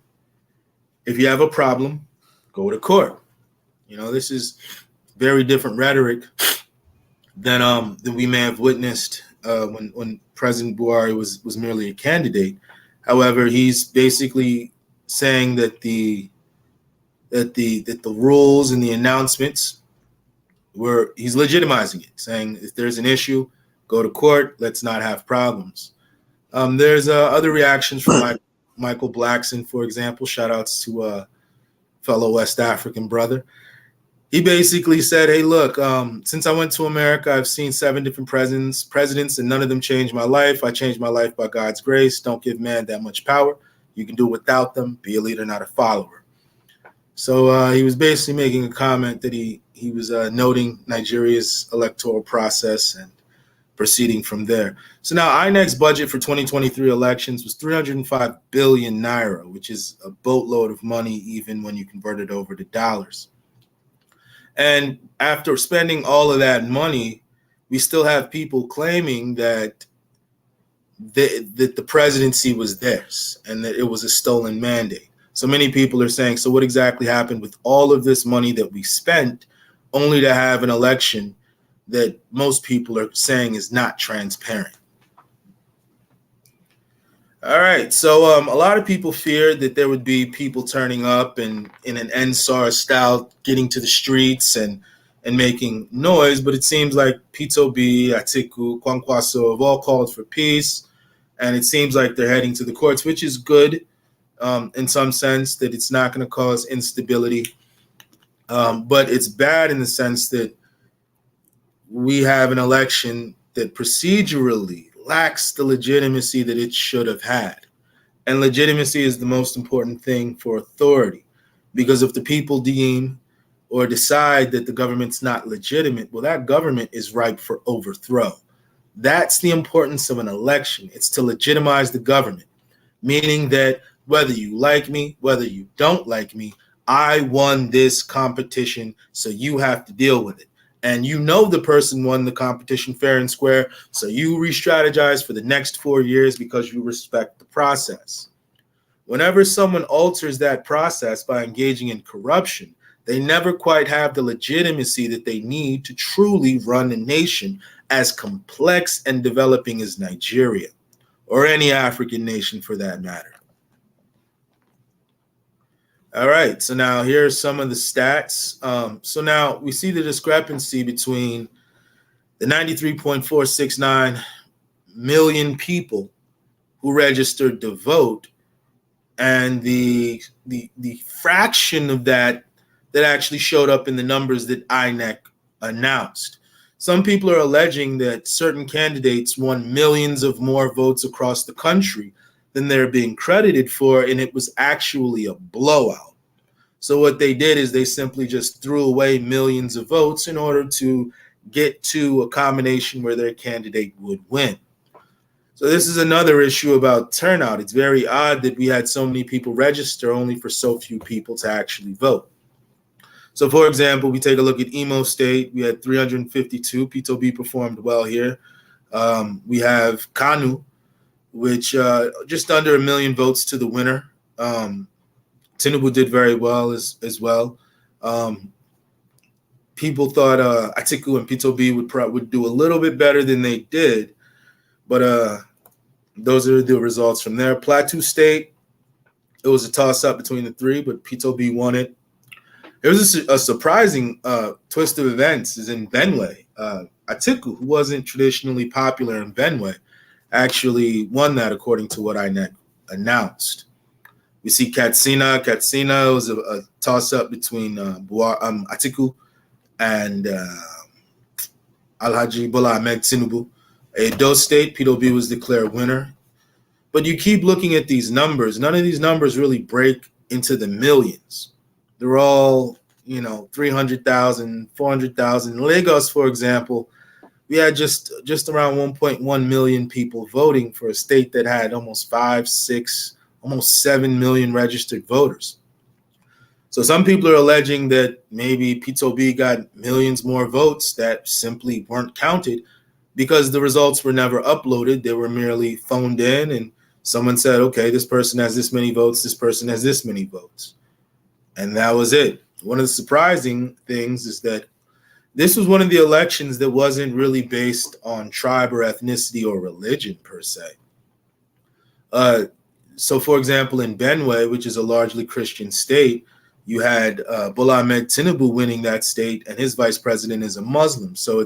If you have a problem, go to court. This is very different rhetoric than we may have witnessed when President Buhari was merely a candidate. However, he's basically saying that the rules and the announcements he's legitimizing it, saying if there's an issue, go to court. Let's not have problems. There's other reactions from Michael Blackson, for example. Shout outs to a fellow West African brother. He basically said, hey, look, since I went to America, I've seen 7 different presidents, and none of them changed my life. I changed my life by God's grace. Don't give man that much power. You can do without them. Be a leader, not a follower. So he was basically making a comment that he was noting Nigeria's electoral process and proceeding from there. So now INEC's budget for 2023 elections was 305 billion naira, which is a boatload of money even when you convert it over to dollars. And after spending all of that money, we still have people claiming that the presidency was theirs and that it was a stolen mandate. So many people are saying, so what exactly happened with all of this money that we spent only to have an election that most people are saying is not transparent? All right, so a lot of people feared that there would be people turning up and in an NSAR style getting to the streets and making noise, but it seems like Pito B, Atiku, Kwankwaso have all called for peace, and it seems like they're heading to the courts, which is good in some sense, that it's not going to cause instability, but it's bad in the sense that we have an election that procedurally lacks the legitimacy that it should have had. And legitimacy is the most important thing for authority, because if the people deem or decide that the government's not legitimate, well, that government is ripe for overthrow. That's the importance of an election. It's to legitimize the government, meaning that whether you like me, whether you don't like me, I won this competition, so you have to deal with it. And the person won the competition fair and square, so you re-strategize for the next 4 years because you respect the process. Whenever someone alters that process by engaging in corruption, they never quite have the legitimacy that they need to truly run a nation as complex and developing as Nigeria, or any African nation for that matter. All right, so now here are some of the stats. So now we see the discrepancy between the 93.469 million people who registered to vote, and the fraction of that actually showed up in the numbers that INEC announced. Some people are alleging that certain candidates won millions of more votes across the country than they're being credited for, and it was actually a blowout. So what they did is they simply just threw away millions of votes in order to get to a combination where their candidate would win. So this is another issue about turnout. It's very odd that we had so many people register only for so few people to actually vote. So for example, we take a look at Imo State. We had 352. P2B performed well here. We have Kanu, which just under 1 million votes to the winner. Tinubu did very well as well. People thought Atiku and P2B would do a little bit better than they did, but those are the results from there. Plateau State, it was a toss-up between the three, but P2B won it. It was a surprising twist of events is in Benue. Atiku, who wasn't traditionally popular in Benue, actually won that according to what INEC announced. We see Katsina. Katsina was a toss-up between Atiku and Alhaji Bola Tinubu. Edo State, P2B was declared winner. But you keep looking at these numbers. None of these numbers really break into the millions. They're all, 300,000, 400,000. In Lagos, for example, we had just around 1.1 million people voting for a state that had almost 5, 6, almost 7 million registered voters. So some people are alleging that maybe P2B got millions more votes that simply weren't counted because the results were never uploaded. They were merely phoned in and someone said, okay, this person has this many votes, this person has this many votes. And that was it. One of the surprising things is that this was one of the elections that wasn't really based on tribe or ethnicity or religion per se. So for example, in Benue, which is a largely Christian state, you had Bola Tinubu winning that state, and his vice president is a Muslim. So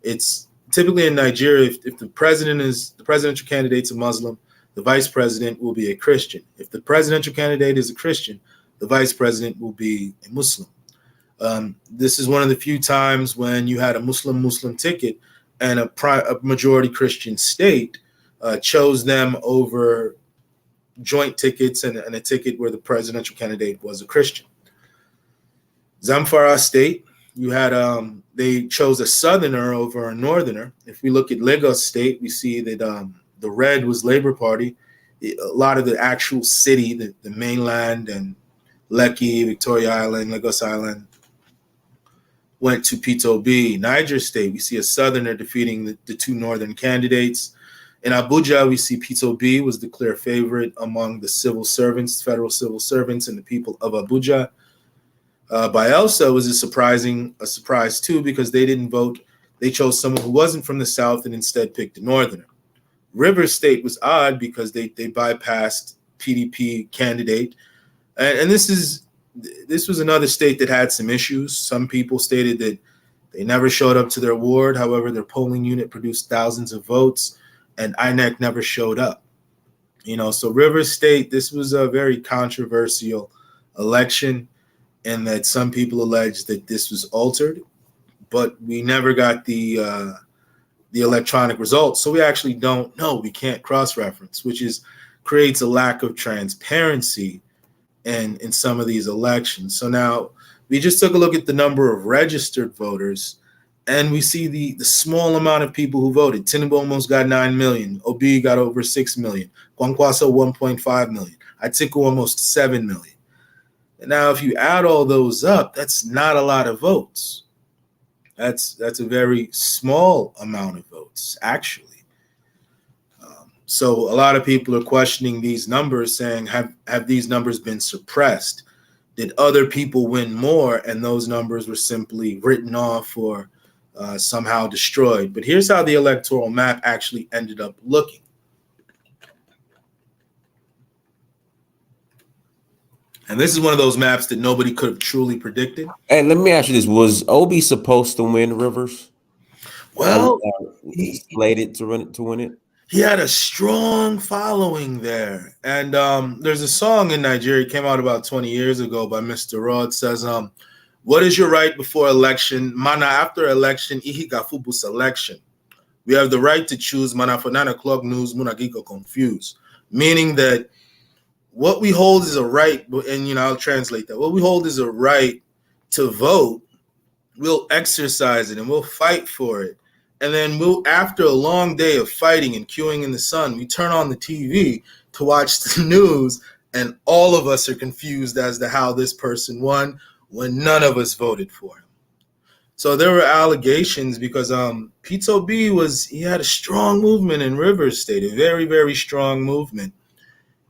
it's typically in Nigeria, if the presidential candidate's a Muslim, the vice president will be a Christian. If the presidential candidate is a Christian, the vice president will be a Muslim. This is one of the few times when you had a Muslim ticket and a majority Christian state chose them over joint tickets and a ticket where the presidential candidate was a Christian. Zamfara State, you had they chose a southerner over a northerner. If we look at Lagos State, we see that the red was Labour Party. A lot of the actual city, the mainland and Lekki, Victoria Island, Lagos Island, went to P2B. Niger State, we see a southerner defeating the two northern candidates. In Abuja, we see P2B was declared favorite among the civil servants, federal civil servants, and the people of Abuja. Bayelsa was a surprise too, because they didn't vote. They chose someone who wasn't from the South and instead picked a northerner. River State was odd because they bypassed PDP candidate. And this was another state that had some issues. Some people stated that they never showed up to their ward. However, their polling unit produced thousands of votes, and INEC never showed up. So River State, this was a very controversial election, and that some people alleged that this was altered, but we never got the electronic results. So we actually don't know. We can't cross-reference, which creates a lack of transparency in some of these elections. So now we just took a look at the number of registered voters, and we see the small amount of people who voted. Tinubu almost got 9 million. Obi got over 6 million. Kwankwaso 1.5 million. Atiku almost 7 million. And now if you add all those up, that's not a lot of votes. That's a very small amount of votes, actually. So a lot of people are questioning these numbers, saying, have these numbers been suppressed? Did other people win more and those numbers were simply written off or somehow destroyed? But here's how the electoral map actually ended up looking. And this is one of those maps that nobody could have truly predicted. Hey, let me ask you this. Was Obi supposed to win Rivers? Well, he slated to win it? he had a strong following there. And there's a song in Nigeria, came out about 20 years ago by Mr. Rod, says, what is your right before election? Mana after election, ihi gafubu selection. We have the right to choose, mana for 9 o'clock news, munagiko confused. Meaning that what we hold is a right, and I'll translate that. What we hold is a right to vote. We'll exercise it and we'll fight for it. And then after a long day of fighting and queuing in the sun, we turn on the TV to watch the news, and all of us are confused as to how this person won when none of us voted for him. So there were allegations because Peter Obi he had a strong movement in Rivers State, a very, very strong movement.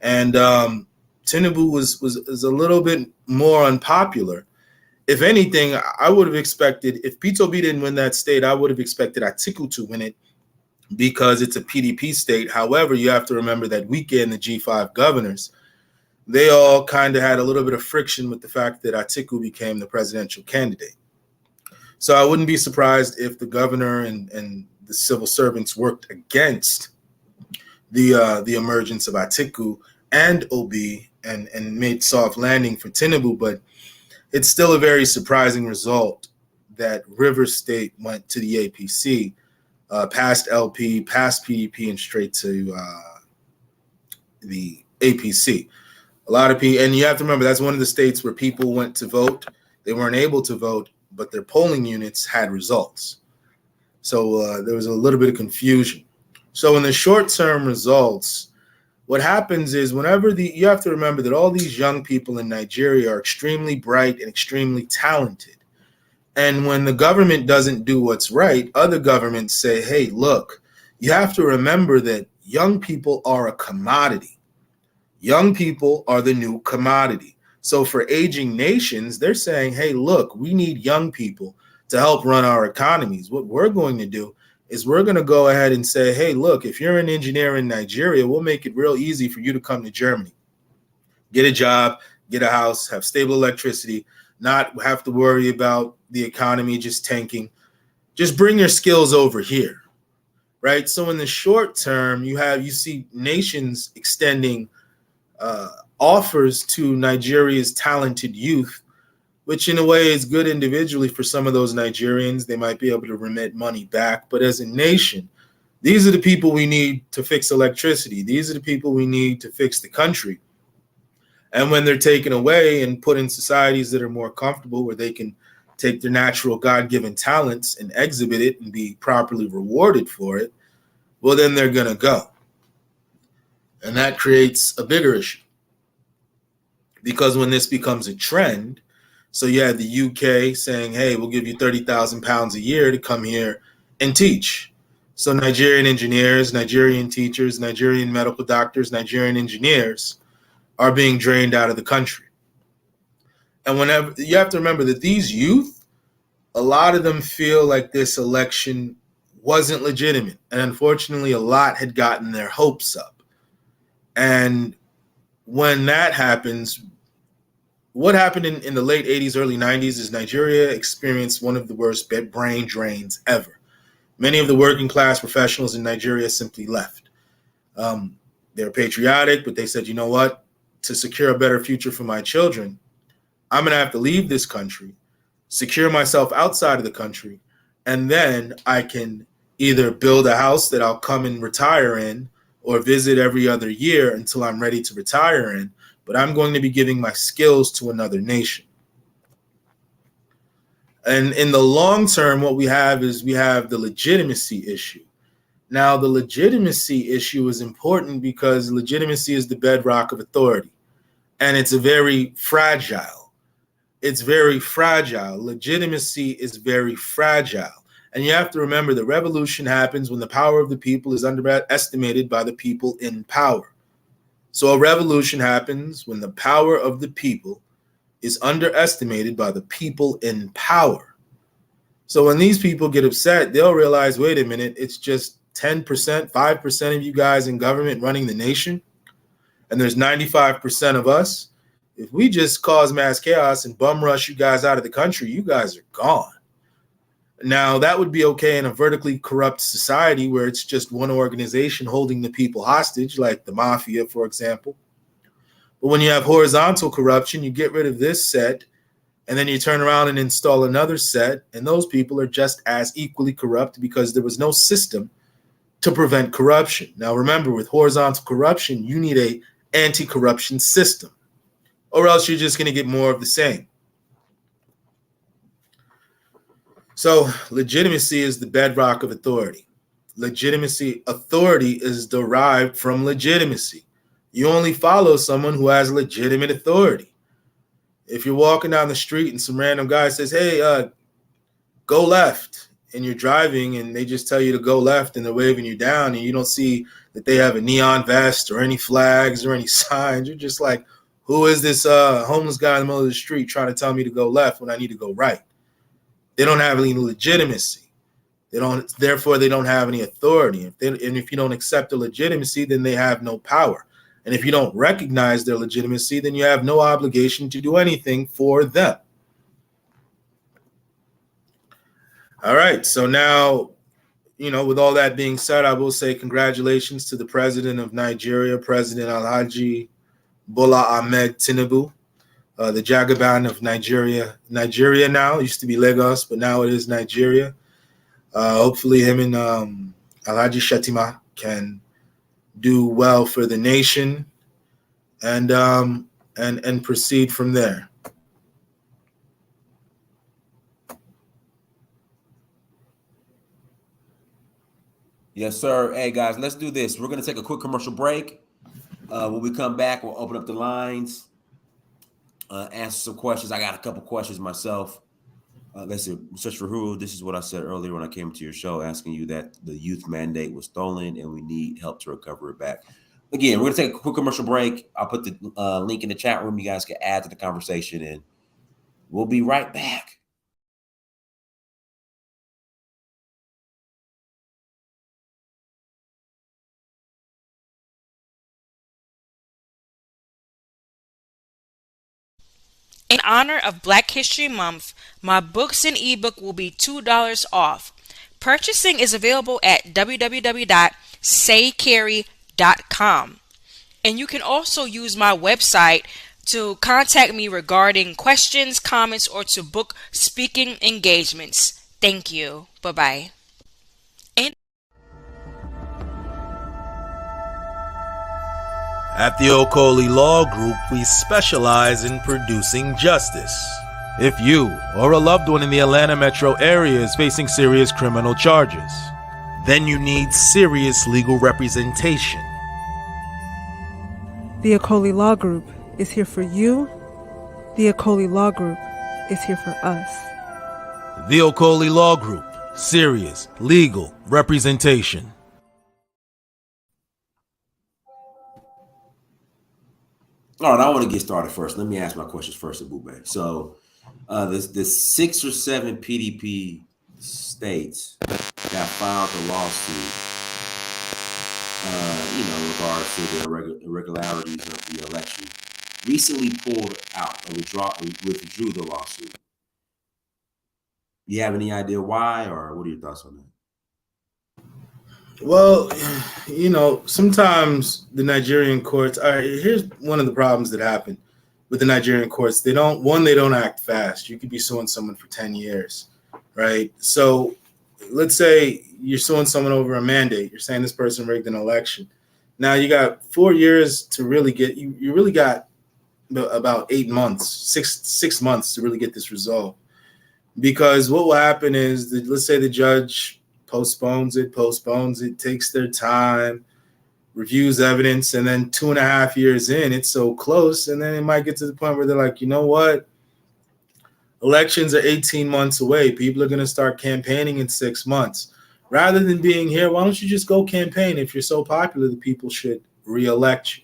And Tinubu was a little bit more unpopular. If anything, I would have expected, if Peter Obi didn't win that state, I would have expected Atiku to win it because it's a PDP state. However, you have to remember that Wike and the G5 governors, they all kind of had a little bit of friction with the fact that Atiku became the presidential candidate. So I wouldn't be surprised if the governor and the civil servants worked against the emergence of Atiku and Obi and made soft landing for Tinubu, but it's still a very surprising result that Rivers State went to the APC, past LP, past PDP, and straight to the APC. A lot of people, and you have to remember, that's one of the states where people went to vote. They weren't able to vote, but their polling units had results. So there was a little bit of confusion. So in the short-term results, what happens is you have to remember that all these young people in Nigeria are extremely bright and extremely talented. And when the government doesn't do what's right, other governments say, hey, look, you have to remember that young people are a commodity. Young people are the new commodity. So for aging nations, they're saying, hey, look, we need young people to help run our economies. What we're going to do is we're going to go ahead and say, hey, look, if you're an engineer in Nigeria, we'll make it real easy for you to come to Germany, get a job, get a house, have stable electricity, not have to worry about the economy just tanking. Just bring your skills over here, right? So in the short term, you see nations extending offers to Nigeria's talented youth, which in a way is good individually for some of those Nigerians. They might be able to remit money back. But as a nation, these are the people we need to fix electricity. These are the people we need to fix the country. And when they're taken away and put in societies that are more comfortable, where they can take their natural God-given talents and exhibit it and be properly rewarded for it, well, then they're going to go. And that creates a bigger issue. Because when this becomes a trend, so you had the UK saying, hey, we'll give you 30,000 pounds a year to come here and teach. So Nigerian engineers, Nigerian teachers, Nigerian medical doctors, Nigerian engineers are being drained out of the country. And whenever you have to remember that these youth, a lot of them feel like this election wasn't legitimate. And unfortunately, a lot had gotten their hopes up. And when that happens, what happened in the late 80s, early 90s is Nigeria experienced one of the worst brain drains ever. Many of the working class professionals in Nigeria simply left. They're patriotic, but they said, you know what? To secure a better future for my children, I'm going to have to leave this country, secure myself outside of the country, and then I can either build a house that I'll come and retire in or visit every other year until I'm ready to retire in. But I'm going to be giving my skills to another nation. And in the long term, what we have the legitimacy issue. Now, the legitimacy issue is important because legitimacy is the bedrock of authority. And it's very fragile. It's very fragile. Legitimacy is very fragile. And you have to remember the revolution happens when the power of the people is underestimated by the people in power. So a revolution happens when the power of the people is underestimated by the people in power. So when these people get upset, they'll realize, wait a minute, it's just 10%, 5% of you guys in government running the nation, and there's 95% of us. If we just cause mass chaos and bum rush you guys out of the country, you guys are gone. Now, that would be okay in a vertically corrupt society where it's just one organization holding the people hostage, like the mafia, for example. But when you have horizontal corruption, you get rid of this set, and then you turn around and install another set, and those people are just as equally corrupt because there was no system to prevent corruption. Now, remember, with horizontal corruption, you need a anti-corruption system, or else you're just going to get more of the same. So legitimacy is the bedrock of authority. Authority is derived from legitimacy. You only follow someone who has legitimate authority. If you're walking down the street and some random guy says, hey, go left, and you're driving and they just tell you to go left and they're waving you down and you don't see that they have a neon vest or any flags or any signs, you're just like, who is this homeless guy in the middle of the street trying to tell me to go left when I need to go right? They don't have any legitimacy. Therefore, they don't have any authority. And if you don't accept the legitimacy, then they have no power. And if you don't recognize their legitimacy, then you have no obligation to do anything for them. All right. So now, with all that being said, I will say congratulations to the president of Nigeria, President Alhaji Bola Tinubu. The Jagaban of Nigeria. Nigeria now, it used to be Lagos, but now it is Nigeria. Hopefully him and Alhaji Shetima can do well for the nation and proceed from there. Yes, sir. Hey, guys, let's do this. We're going to take a quick commercial break. When we come back, we'll open up the lines. Answer some questions. I got a couple questions myself. Let's see. Search for Uhuru. This is what I said earlier when I came to your show, asking you that the youth mandate was stolen and we need help to recover it back. Again, we're going to take a quick commercial break. I'll put the link in the chat room. You guys can add to the conversation, and we'll be right back. In honor of Black History Month, my books and ebook will be $2 off. Purchasing is available at www.saycarry.com. And you can also use my website to contact me regarding questions, comments, or to book speaking engagements. Thank you. Bye-bye. At the Okoli Law Group, we specialize in producing justice. If you or a loved one in the Atlanta metro area is facing serious criminal charges, then you need serious legal representation. The Okoli Law Group is here for you. The Okoli Law Group is here for us. The Okoli Law Group, serious legal representation. All right, I want to get started first. Let me ask my questions first, Ebube. So, the 6 or 7 PDP states that filed the lawsuit, in regards to the irregularities of the election, recently pulled out or withdrew the lawsuit. You have any idea why, or what are your thoughts on that? Well, sometimes the Nigerian courts are, here's one of the problems that happen with the Nigerian courts. They don't act fast. You could be suing someone for 10 years, right? So let's say you're suing someone over a mandate. You're saying this person rigged an election. Now you got 4 years to really get, you really got about 8 months, six months to really get this resolved. Because what will happen is that, let's say the judge postpones it, takes their time, reviews evidence, and then 2.5 years in, it's so close, and then it might get to the point where they're like, you know what? Elections are 18 months away. People are going to start campaigning in 6 months. Rather than being here, why don't you just go campaign? If you're so popular, the people should re-elect you.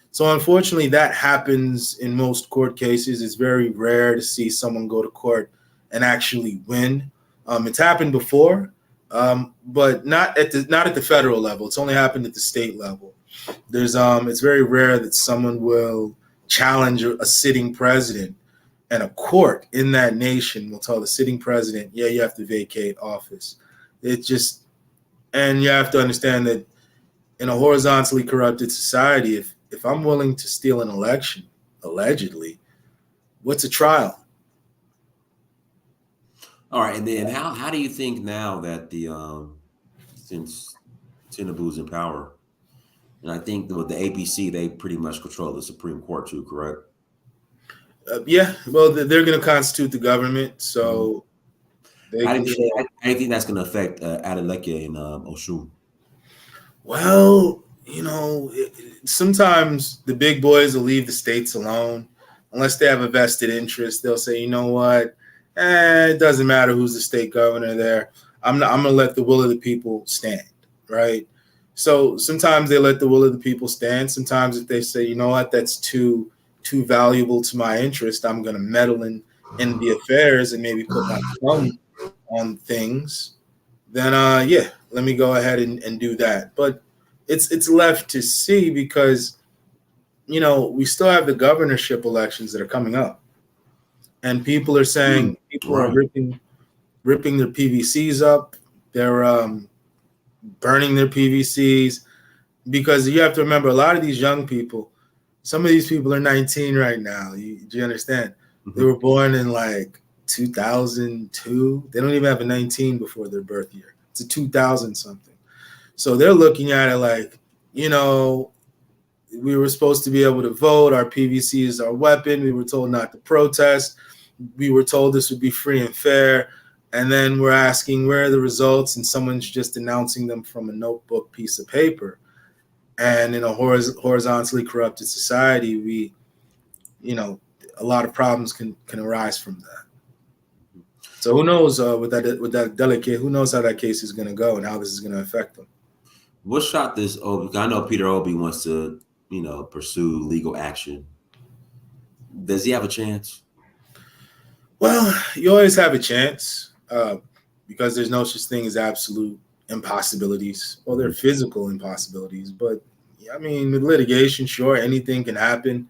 So unfortunately, that happens in most court cases. It's very rare to see someone go to court and actually win. It's happened before. But not at the federal level. It's only happened at the state level. It's very rare that someone will challenge a sitting president and a court in that nation will tell the sitting president, yeah, you have to vacate office. It just, and you have to understand that in a horizontally corrupted society, if I'm willing to steal an election, allegedly, what's a trial? All right, and then how do you think now that the since Tinubu's in power, and I think with the APC, they pretty much control the Supreme Court too, correct? Yeah, well, they're going to constitute the government, so they How do control. you think that's going to affect Adeleke and Oshun? Well, sometimes the big boys will leave the states alone unless they have a vested interest. They'll say, you know what, it doesn't matter who's the state governor there. I'm going to let the will of the people stand, right? So sometimes they let the will of the people stand. Sometimes if they say, you know what, that's too valuable to my interest, I'm going to meddle in the affairs and maybe put my thumb on things, then yeah, let me go ahead and do that. But it's left to see because, we still have the governorship elections that are coming up. And people are saying people are ripping their PVCs up. They're burning their PVCs because you have to remember a lot of these young people, some of these people are 19 right now. Do you understand? Mm-hmm. They were born in like 2002. They don't even have a 19 before their birth year. It's a 2000 something. So they're looking at it like, we were supposed to be able to vote. Our PVC is our weapon. We were told not to protest. We were told this would be free and fair. And then we're asking where are the results, and someone's just announcing them from a notebook piece of paper. And in a horizontally corrupted society, a lot of problems can arise from that. So who knows with that delegate? Who knows how that case is going to go and how this is going to affect them? What shot this Obi? I know Peter Obi wants to, pursue legal action. Does he have a chance? Well, you always have a chance because there's no such thing as absolute impossibilities. Well, there are physical impossibilities, but I mean, with litigation, sure, anything can happen.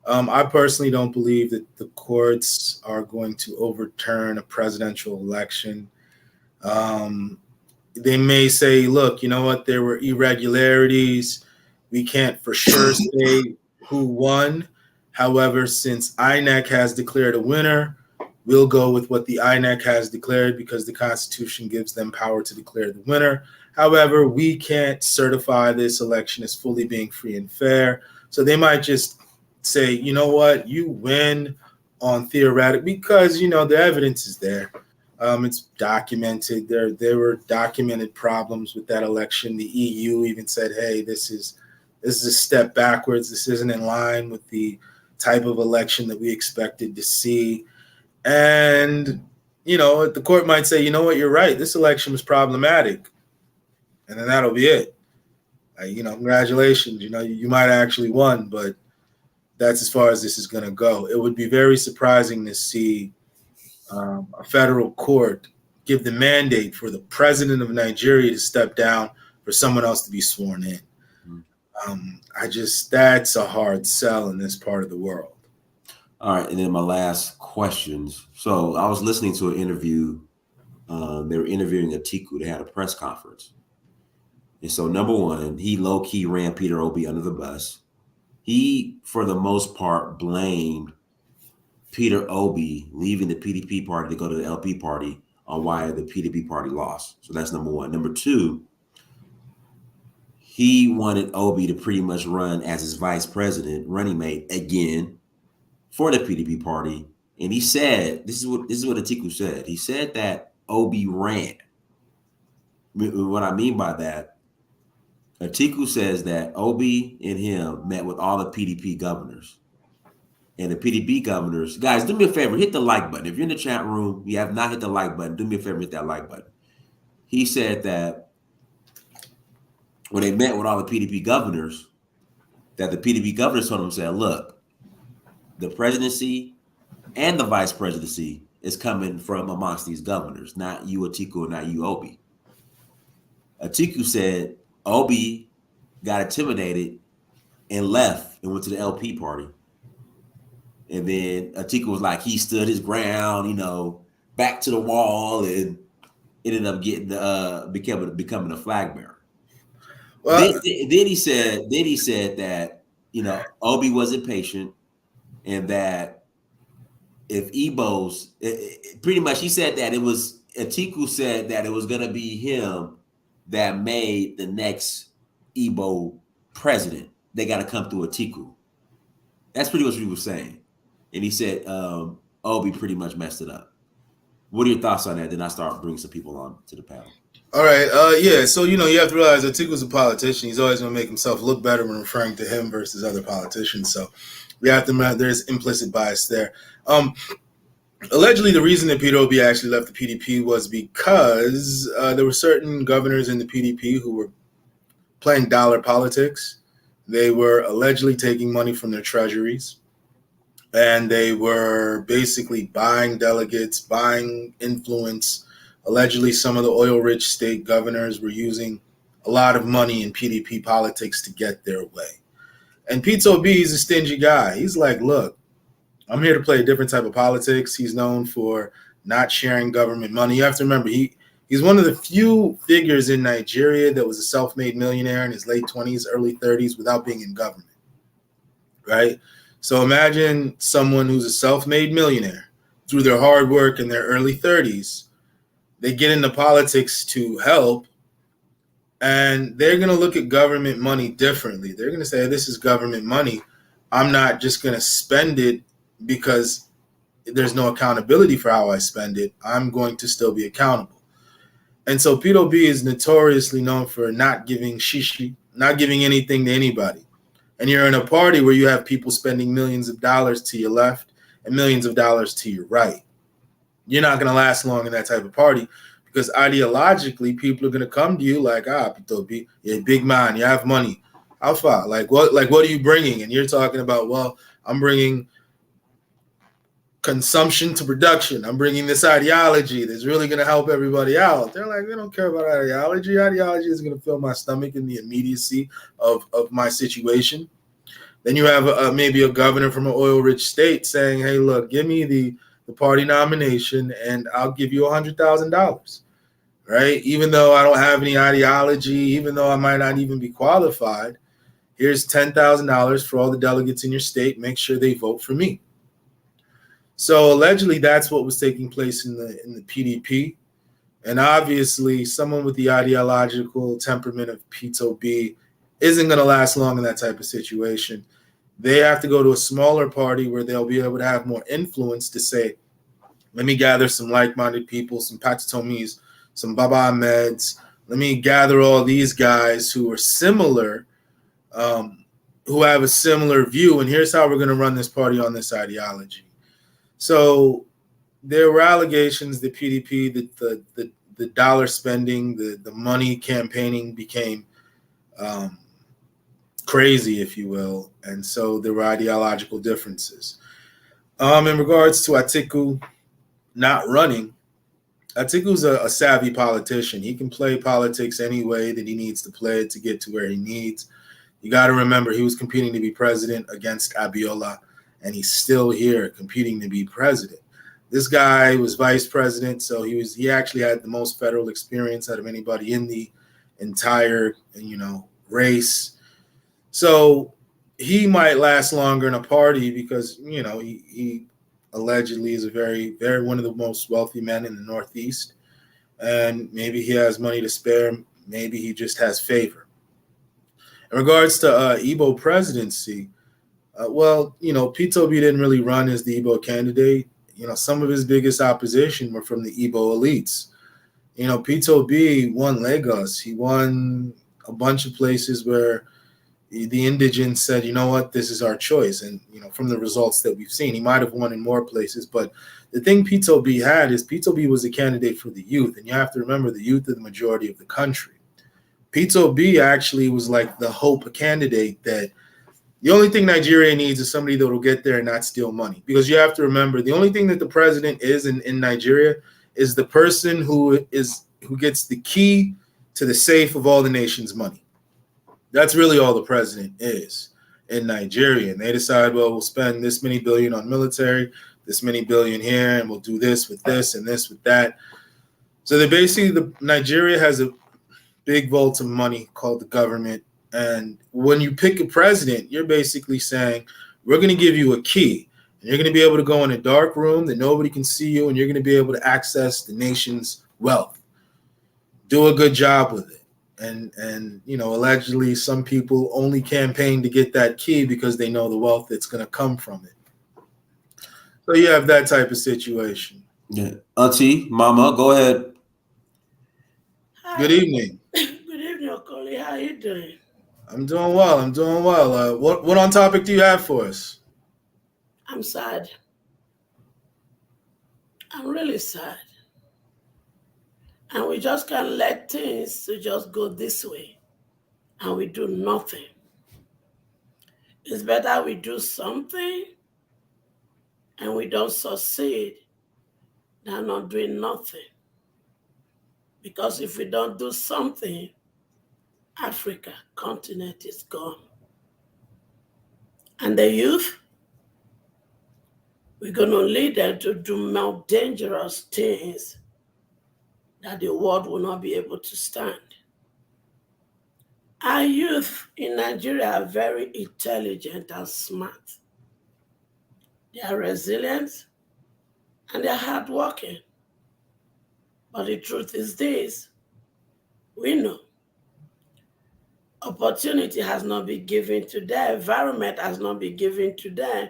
I personally don't believe that the courts are going to overturn a presidential election. They may say, look, you know what, there were irregularities. We can't for sure say who won. However, since INEC has declared a winner, we'll go with what the INEC has declared because the Constitution gives them power to declare the winner. However, we can't certify this election as fully being free and fair. So they might just say, you know what, you win on theoretic because, the evidence is there. It's documented. There were documented problems with that election. The EU even said, hey, this is a step backwards. This isn't in line with the type of election that we expected to see. And, the court might say, you know what, you're right. This election was problematic. And then that'll be it. Congratulations. You might have actually won, but that's as far as this is going to go. It would be very surprising to see a federal court give the mandate for the president of Nigeria to step down for someone else to be sworn in. That's a hard sell in this part of the world. All right, and then my last questions. So I was listening to an interview. They were interviewing Atiku. They had a press conference. And so, number one, he low-key ran Peter Obi under the bus. He, for the most part, blamed Peter Obi leaving the PDP party to go to the LP party on why the PDP party lost. So that's number one. Number two, he wanted Obi to pretty much run as his vice president, running mate again for the PDP party. And he said, this is what Atiku said. He said that Obi ran. What I mean by that, Atiku says that Obi and him met with all the PDP governors. And the PDP governors, guys, do me a favor, hit the like button. If you're in the chat room, you have not hit the like button, do me a favor, hit that like button. He said that when they met with all the PDP governors, that the PDP governors told him, said, look, the presidency and the vice presidency is coming from amongst these governors, not you, Atiku, and not you, Obi. Atiku said Obi got intimidated and left and went to the LP party. And then Atiku was like, he stood his ground, back to the wall, and ended up getting becoming a flag bearer. Well, Then he said that Obi wasn't patient, and that if Igbo's pretty much, he said that Atiku said that it was gonna be him that made the next Igbo president. They got to come through Atiku. That's pretty much what he was saying. And he said Obi pretty much messed it up. What are your thoughts on that? Then I start bringing some people on to the panel. All right. Yeah. So, you have to realize Atiku's a politician. He's always going to make himself look better when referring to him versus other politicians. So we have to remember there's implicit bias there. Allegedly, the reason that Peter Obi actually left the PDP was because there were certain governors in the PDP who were playing dollar politics. They were allegedly taking money from their treasuries, and they were basically buying delegates, buying influence. Allegedly, some of the oil-rich state governors were using a lot of money in PDP politics to get their way. And Pete Obi is a stingy guy. He's like, look, I'm here to play a different type of politics. He's known for not sharing government money. You have to remember, he's one of the few figures in Nigeria that was a self-made millionaire in his late 20s, early 30s without being in government, right? So imagine someone who's a self-made millionaire through their hard work in their early 30s. They get into politics to help, and they're going to look at government money differently. They're going to say, this is government money. I'm not just going to spend it because there's no accountability for how I spend it. I'm going to still be accountable. And so Pete Obi is notoriously known for not giving shishi, not giving anything to anybody. And you're in a party where you have people spending millions of dollars to your left and millions of dollars to your right. You're not going to last long in that type of party because ideologically, people are going to come to you like, Pete Obi, you're a big man, you have money. Alpha, what are you bringing? And you're talking about, well, I'm bringing consumption to production. I'm bringing this ideology that's really going to help everybody out. They're like, they don't care about ideology. Ideology is going to fill my stomach in the immediacy of my situation. Then you have maybe a governor from an oil-rich state saying, hey, look, give me the party nomination and I'll give you $100,000, right? Even though I don't have any ideology, even though I might not even be qualified, here's $10,000 for all the delegates in your state. Make sure they vote for me. So allegedly, that's what was taking place in the PDP. And obviously, someone with the ideological temperament of Pete Obi isn't going to last long in that type of situation. They have to go to a smaller party where they'll be able to have more influence to say, let me gather some like-minded people, some Patitomis, some Baba Ahmeds. Let me gather all these guys who are similar, who have a similar view, and here's how we're going to run this party on this ideology. So there were allegations that PDP, that the dollar spending, the money campaigning became crazy, if you will. And so there were ideological differences. In regards to Atiku not running, Atiku's a savvy politician. He can play politics any way that he needs to play it to get to where he needs. You got to remember, he was competing to be president against Abiola, and he's still here competing to be president. This guy was vice president, so he actually had the most federal experience out of anybody in the entire, race. So he might last longer in a party because, he allegedly is a very, very one of the most wealthy men in the Northeast. And maybe he has money to spare. Maybe he just has favor. In regards to Igbo presidency, Pete Obi didn't really run as the Igbo candidate. Some of his biggest opposition were from the Igbo elites. Pete Obi won Lagos. He won a bunch of places where the indigents said, you know what, this is our choice. And, from the results that we've seen, he might have won in more places. But the thing Pete Obi had is Pete Obi was a candidate for the youth. And you have to remember, the youth are the majority of the country. Pete Obi actually was like the hope candidate that the only thing Nigeria needs is somebody that will get there and not steal money. Because you have to remember, the only thing that the president is in Nigeria is the person who gets the key to the safe of all the nation's money. That's really all the president is. in Nigeria. And they decide, well, we'll spend this many billion on military, this many billion here, and we'll do this with this and this with that. So they basically, Nigeria has a big vault of money called the government. And when you pick a president, you're basically saying, we're going to give you a key. And you're going to be able to go in a dark room that nobody can see you, and you're going to be able to access the nation's wealth. Do a good job with it. And allegedly some people only campaign to get that key because they know the wealth that's going to come from it. So you have that type of situation. Yeah. Auntie, Mama, go ahead. Hi. Good evening. Good evening, Okoli. How are you doing? I'm doing well. What on topic do you have for us? I'm sad. I'm really sad. And we just can't let things to just go this way. And we do nothing. It's better we do something and we don't succeed than not doing nothing. Because if we don't do something, Africa continent is gone. And the youth, we're going to lead them to do more dangerous things that the world will not be able to stand. Our youth in Nigeria are very intelligent and smart. They are resilient and they are hardworking. But the truth is this, we know opportunity has not been given to them, environment has not been given to them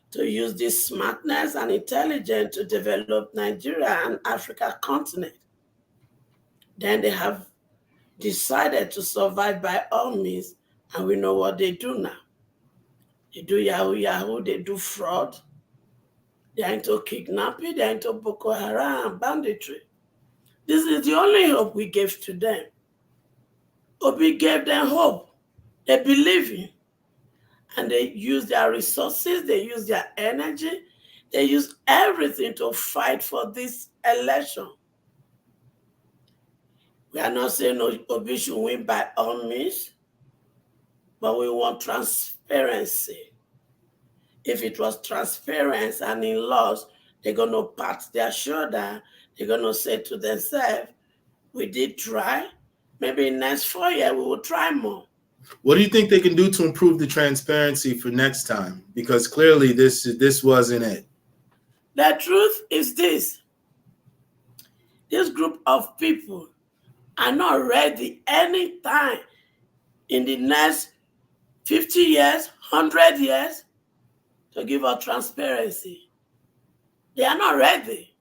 to use this smartness and intelligence to develop Nigeria and Africa continent. Then they have decided to survive by all means, and we know what they do now. They do Yahoo, they do fraud, they're into kidnapping, they're into Boko Haram, banditry. This is the only hope we gave to them. Obi gave them hope. They believe in. And they use their resources, they use their energy, they use everything to fight for this election. We are not saying Obi should win by all means, but we want transparency. If it was transparent and in laws, they're going to pat their shoulder, they're going to say to themselves, we did try, maybe in next 4 years we will try more. What do you think they can do to improve the transparency for next time? Because clearly this wasn't it. The truth is this group of people are not ready anytime in the next 50 years, 100 years to give us transparency. They are not ready.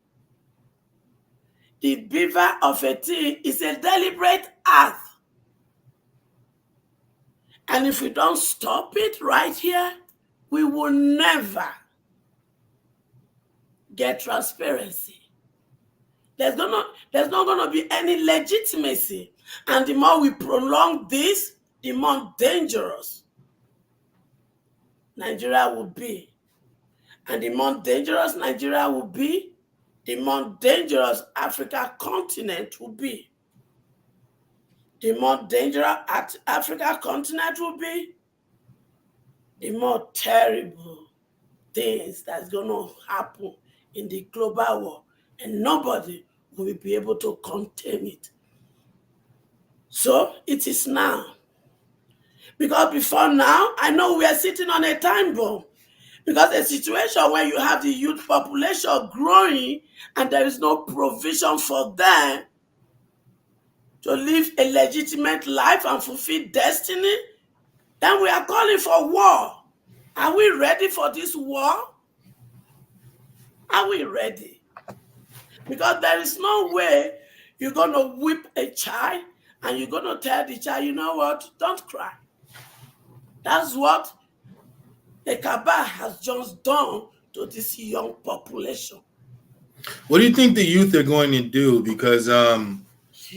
The beaver of a thing is a deliberate act. And if we don't stop it right here, we will never get transparency. There's not going to be any legitimacy. And the more we prolong this, the more dangerous Nigeria will be. And the more dangerous Nigeria will be, the more dangerous Africa continent will be. The more dangerous Africa continent will be, the more terrible things that's going to happen in the global war. And nobody will be able to contain it. So it is now. Because before now, I know we are sitting on a time bomb. Because a situation where you have the youth population growing and there is no provision for them to live a legitimate life and fulfill destiny, then we are calling for war. Are we ready for this war? Are we ready? Because there is no way you're going to whip a child and you're going to tell the child, you know what, don't cry. That's what the cabal has just done to this young population. What do you think the youth are going to do? Because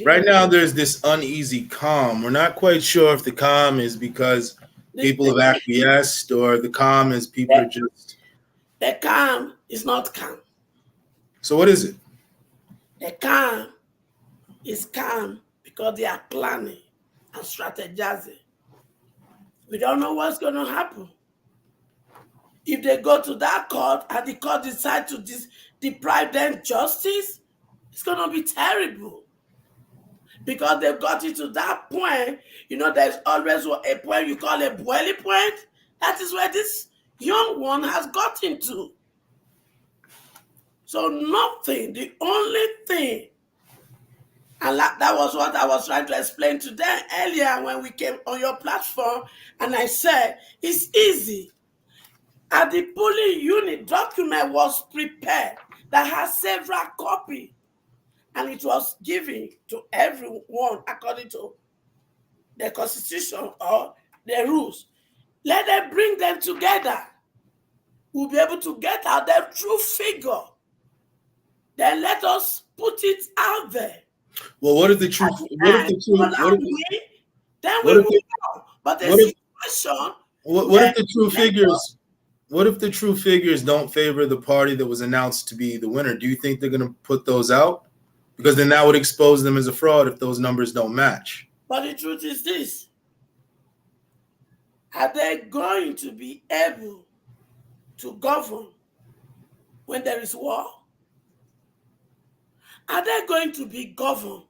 right now there's this uneasy calm. We're not quite sure if the calm is because people have acquiesced or the calm is people are just... The calm is not calm. So what is it? The calm is calm because they are planning and strategizing. We don't know what's going to happen. If they go to that court and the court decides to deprive them justice, it's going to be terrible. Because they've got it to that point. You know, there's always a point you call a boiling point. That is where this young one has gotten to. So nothing, the only thing, and that was what I was trying to explain to them earlier when we came on your platform, and I said, it's easy. And the polling unit document was prepared that has several copies, and it was given to everyone according to the constitution or the rules. Let them bring them together. We'll be able to get out the true figure. Then let us put it out there. Well, what if the truth? What if the truth? Then we will know. But the situation. What if the true figures? What if the true figures don't favor the party that was announced to be the winner? Do you think they're going to put those out? Because then that would expose them as a fraud if those numbers don't match. But the truth is this. Are they going to be able to govern when there is war? Are they going to be governed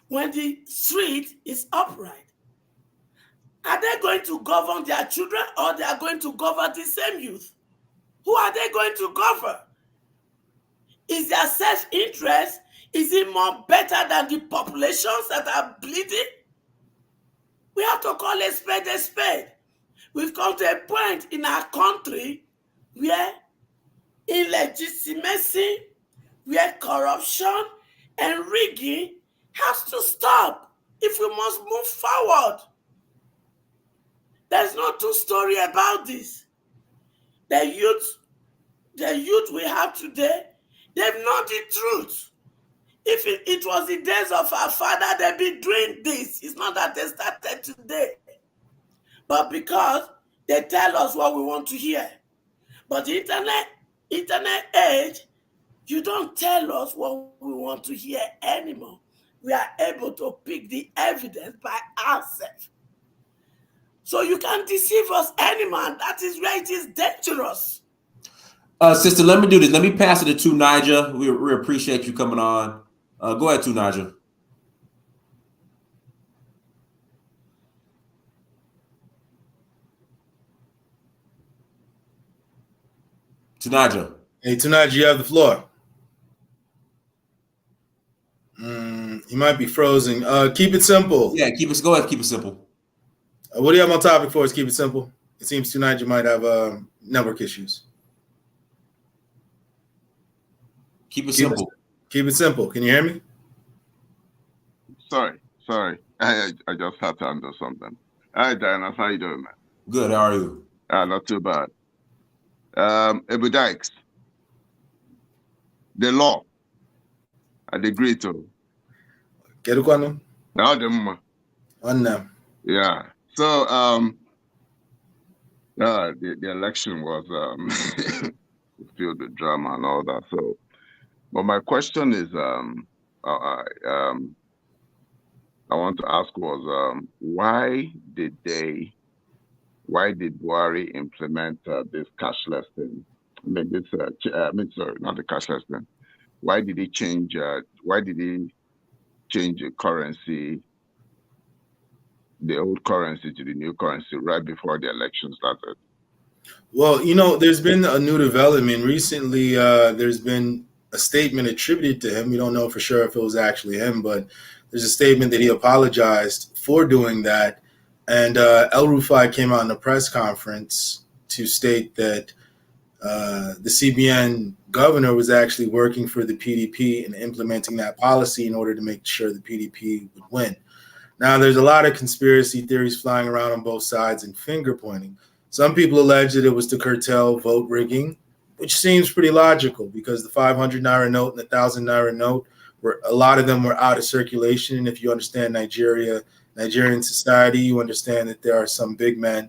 when the street is upright? Are they going to govern their children, or they are going to govern the same youth? Who are they going to govern? Is their self-interest, is it more better than the populations that are bleeding? We have to call a spade a spade. We've come to a point in our country where illegitimacy, where corruption and rigging has to stop if we must move forward. There's no two-story about this. The youth we have today, they've known the truth. If it was the days of our father, they'd be doing this. It's not that they started today. But because they tell us what we want to hear. But the internet age, you don't tell us what we want to hear anymore. We are able to pick the evidence by ourselves. So you can't deceive us anymore. And that is where it is dangerous. Sister, let me do this. Let me pass it to Nigel. We appreciate you coming on. Go ahead, Nigel. Nigel. Hey, Nigel, you have the floor. He might be frozen. Keep it simple. Yeah, go ahead. Keep it simple. What do you have on topic for us? Keep it simple. It seems tonight you might have network issues. Keep it simple. Keep it simple. Can you hear me? Sorry. I just had to handle something. Hi, Diana. How you doing, man? Good. How are you? Not too bad. Ebube Dykes. The law. I agree to. Kedukwanu? Now them. Yeah. So the election was filled with drama and all that. So, but my question is, I want to ask was, why did Buhari implement this cashless thing? Sorry, not the cashless thing. Why did he change? Why did he change the currency, the old currency to the new currency right before the election started? Well, there's been a new development recently. There's been a statement attributed to him. We don't know for sure if it was actually him, but there's a statement that he apologized for doing that. And El Rufai came out in a press conference to state that the CBN governor was actually working for the PDP and implementing that policy in order to make sure the PDP would win. Now, there's a lot of conspiracy theories flying around on both sides and finger pointing. Some people allege that it was to curtail vote rigging, which seems pretty logical because the 500 Naira note and the 1,000 Naira note, a lot of them were out of circulation. And if you understand Nigerian society, you understand that there are some big men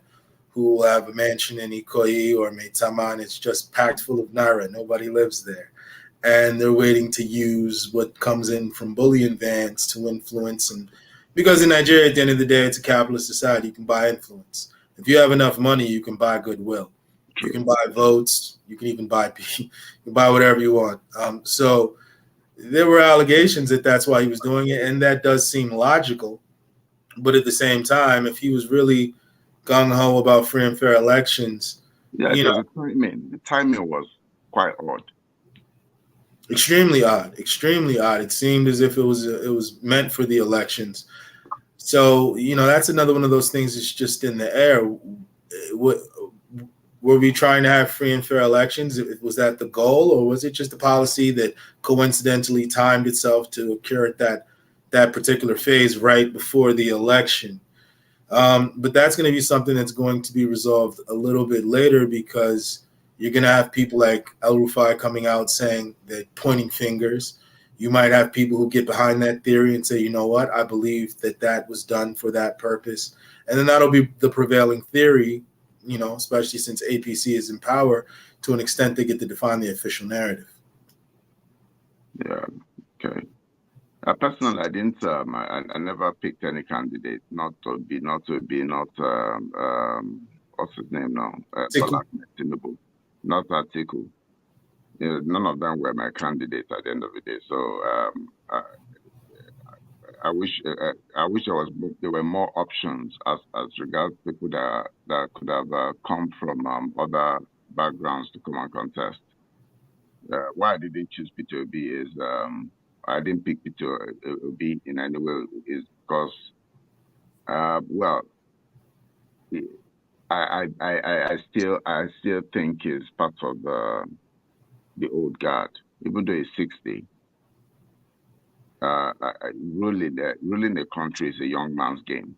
who will have a mansion in Ikoyi or Maitama, and it's just packed full of Naira. Nobody lives there. And they're waiting to use what comes in from bullion vans to influence and Because in Nigeria, at the end of the day, it's a capitalist society. You can buy influence. If you have enough money, you can buy goodwill. You can buy votes. You can even buy you can buy whatever you want. So there were allegations that that's why he was doing it, and that does seem logical. But at the same time, if he was really gung ho about free and fair elections, the timing was quite odd. Extremely odd. Extremely odd. It seemed as if it was meant for the elections. So that's another one of those things that's just in the air. Were we trying to have free and fair elections? Was that the goal, or was it just a policy that coincidentally timed itself to occur at that particular phase right before the election? But that's going to be something that's going to be resolved a little bit later, because you're going to have people like El-Rufai coming out saying that, pointing fingers. You might have people who get behind that theory and say, you know what, I believe that was done for that purpose. And then that'll be the prevailing theory, especially since APC is in power. To an extent, they get to define the official narrative. Yeah, okay. Personally, I didn't. I never picked any candidate not to be what's his name now? Bola Tinubu, not Atiku. None of them were my candidates at the end of the day. So I wish there were more options as regards people that could have come from other backgrounds to come and contest. Why I didn't choose Peter Obi is I didn't pick Peter Obi in any way is because I still think he's part of the old guard, even though he's 60. Ruling the country is a young man's game,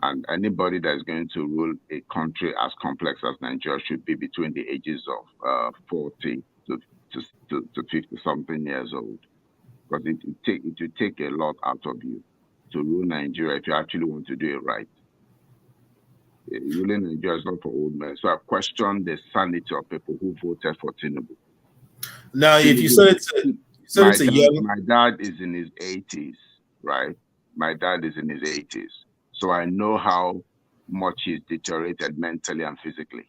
and anybody that is going to rule a country as complex as Nigeria should be between the ages of 40 to 50 something years old, because it will take a lot out of you to rule Nigeria if you actually want to do it right. Ruling Nigeria is not for old men. So I question the sanity of people who voted for Tinubu. Now, if you said it's a young... My dad is in his 80s, right? My dad is in his 80s. So I know how much he's deteriorated mentally and physically.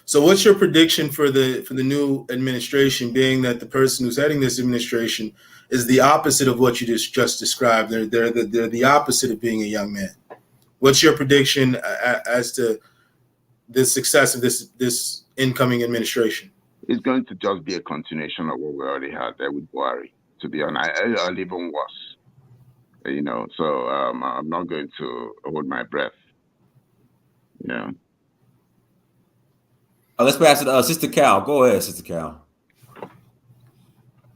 So what's your prediction for the new administration, being that the person who's heading this administration is the opposite of what you just described? They're the opposite of being a young man. What's your prediction as to the success of this incoming administration? It's going to just be a continuation of what we already had there with Buhari, to be honest. I'll even worse, so I'm not going to hold my breath. Yeah. Let's pass it to Sister Cal. Go ahead, Sister Cal.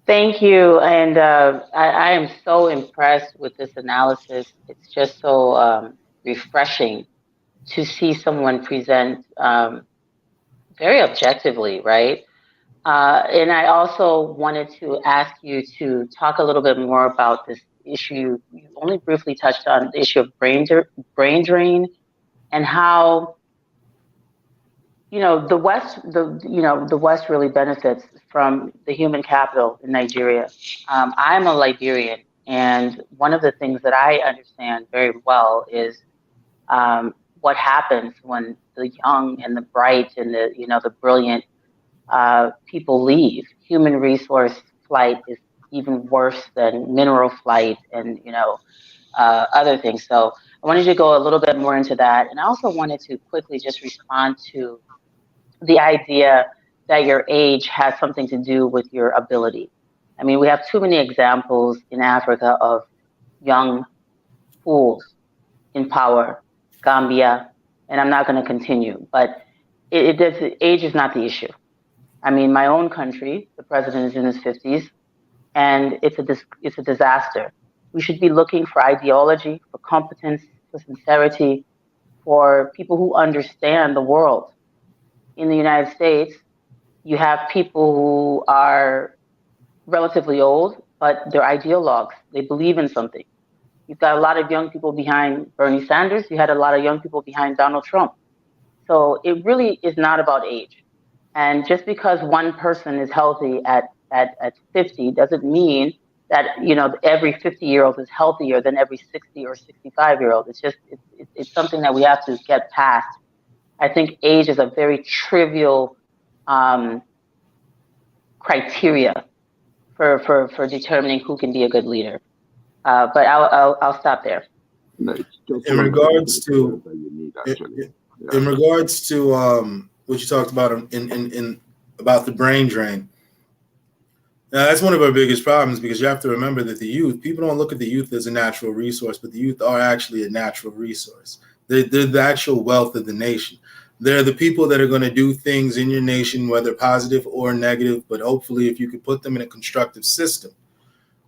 Thank you. And I am so impressed with this analysis. It's just so refreshing to see someone present very objectively, right? And I also wanted to ask you to talk a little bit more about this issue. You only briefly touched on the issue of brain drain and how the West really benefits from the human capital in Nigeria. I'm a Liberian, and one of the things that I understand very well is what happens when the young and the bright and the brilliant people leave. Human resource flight is even worse than mineral flight and other things. So I wanted to go a little bit more into that, and I also wanted to quickly just respond to the idea that your age has something to do with your ability. I mean, we have too many examples in Africa of young fools in power, Gambia, and I'm not going to continue, but age is not the issue. I mean, my own country, the president is in his 50s, and it's a disaster. We should be looking for ideology, for competence, for sincerity, for people who understand the world. In the United States, you have people who are relatively old, but they're ideologues. They believe in something. You've got a lot of young people behind Bernie Sanders. You had a lot of young people behind Donald Trump. So it really is not about age. And just because one person is healthy at 50 doesn't mean that, you know, every 50-year-old is healthier than every 60 or 65-year-old. It's just, it's something that we have to get past. I think age is a very trivial criteria for determining who can be a good leader. But I'll stop there. In regards to what you talked about in about the brain drain. Now, that's one of our biggest problems, because you have to remember that the youth, people don't look at the youth as a natural resource, but the youth are actually a natural resource. They're the actual wealth of the nation. They're the people that are going to do things in your nation, whether positive or negative, but hopefully if you could put them in a constructive system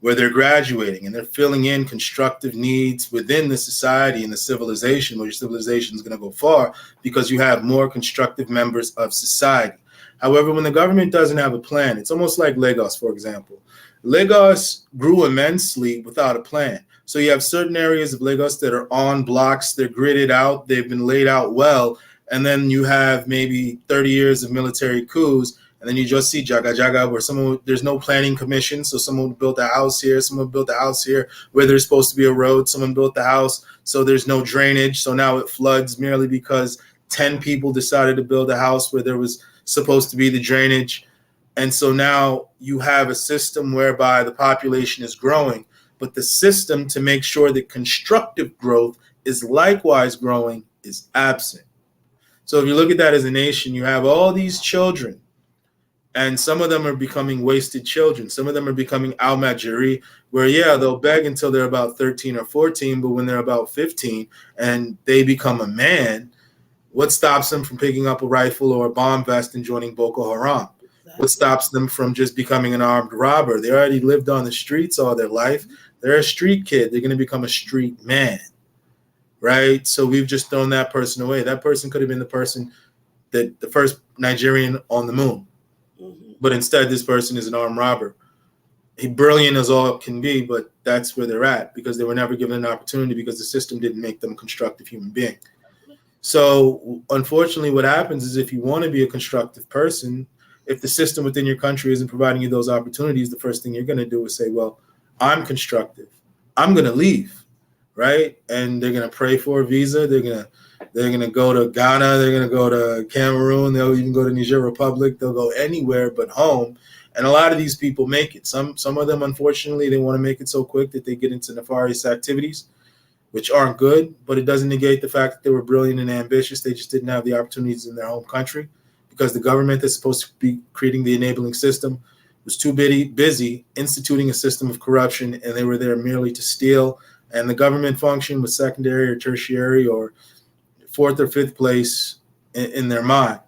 where they're graduating and they're filling in constructive needs within the society and the civilization, where your civilization is going to go far because you have more constructive members of society. However, when the government doesn't have a plan, it's almost like Lagos, for example. Lagos grew immensely without a plan. So you have certain areas of Lagos that are on blocks, they're gridded out, they've been laid out well, and then you have maybe 30 years of military coups, and then you just see Jaga Jaga, where there's no planning commission, so someone built a house here, someone built a house here where there's supposed to be a road, someone built the house, so there's no drainage, so now it floods merely because 10 people decided to build a house where there was supposed to be the drainage. And so now you have a system whereby the population is growing, but the system to make sure that constructive growth is likewise growing is absent. So if you look at that as a nation, you have all these children, and some of them are becoming wasted children. Some of them are becoming al-majiri, where, yeah, they'll beg until they're about 13 or 14, but when they're about 15 and they become a man, what stops them from picking up a rifle or a bomb vest and joining Boko Haram? What stops them from just becoming an armed robber? They already lived on the streets all their life. They're a street kid. They're going to become a street man, right? So we've just thrown that person away. That person could have been the person that the first Nigerian on the moon. But instead, this person is an armed robber. He's brilliant as all can be, but that's where they're at because they were never given an opportunity because the system didn't make them a constructive human being. So unfortunately, what happens is if you want to be a constructive person, if the system within your country isn't providing you those opportunities, the first thing you're going to do is say, well, I'm constructive. I'm going to leave, right? And they're going to pray for a visa. They're going to go to Ghana. They're going to go to Cameroon. They'll even go to Niger Republic. They'll go anywhere but home. And a lot of these people make it. Some of them, unfortunately, they want to make it so quick that they get into nefarious activities, which aren't good, but it doesn't negate the fact that they were brilliant and ambitious. They just didn't have the opportunities in their home country because the government that's supposed to be creating the enabling system was too busy instituting a system of corruption, and they were there merely to steal. And the government function was secondary or tertiary or fourth or fifth place in their mind.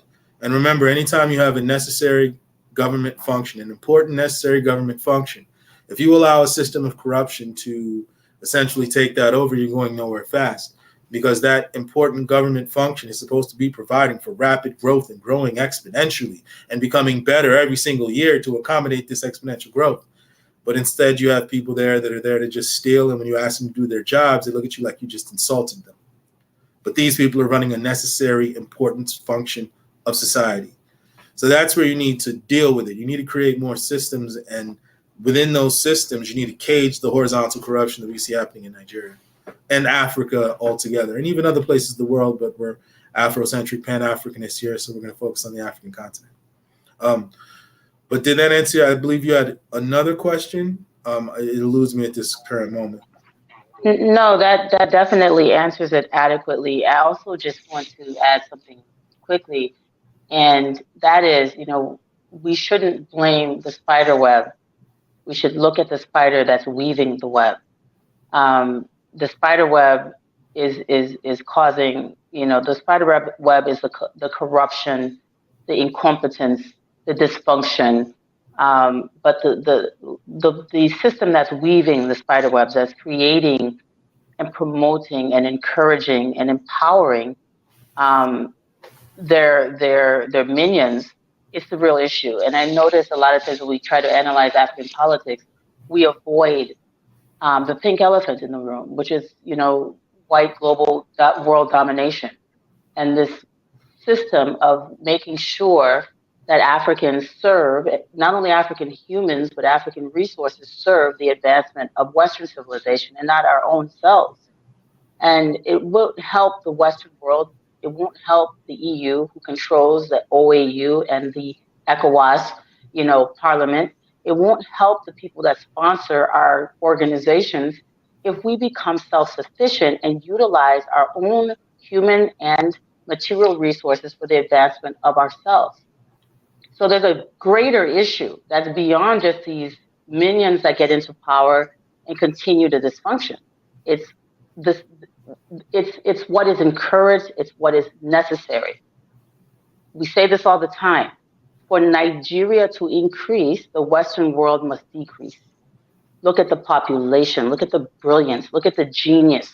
And remember, anytime you have a necessary government function, an important necessary government function, if you allow a system of corruption to essentially take that over, you're going nowhere fast because that important government function is supposed to be providing for rapid growth and growing exponentially and becoming better every single year to accommodate this exponential growth. But instead, you have people there that are there to just steal, and when you ask them to do their jobs, they look at you like you just insulted them. But these people are running a necessary, important function of society. So that's where you need to deal with it. You need to create more systems, and within those systems, you need to cage the horizontal corruption that we see happening in Nigeria and Africa altogether, and even other places of the world, but we're Afrocentric, Pan-Africanist here, so we're going to focus on the African continent. But did that answer? I believe you had another question. It eludes me at this current moment. No, that definitely answers it adequately. I also just want to add something quickly, and that is, we shouldn't blame the spider web. We should look at the spider that's weaving the web. The spider web is causing, the spider web is the corruption, the incompetence, the dysfunction. But the system that's weaving the spider webs, that's creating and promoting and encouraging and empowering their minions, is the real issue. And I notice a lot of times when we try to analyze African politics, we avoid the pink elephant in the room, which is, white global world domination. And this system of making sure that Africans serve, not only African humans, but African resources serve the advancement of Western civilization and not our own selves. And it won't help the Western world. It won't help the EU, who controls the OAU and the ECOWAS, parliament. It won't help the people that sponsor our organizations if we become self-sufficient and utilize our own human and material resources for the advancement of ourselves. So there's a greater issue that's beyond just these minions that get into power and continue to dysfunction. It's this. It's what is encouraged. It's what is necessary. We say this all the time. For Nigeria to increase, the Western world must decrease. Look at the population. Look at the brilliance. Look at the genius.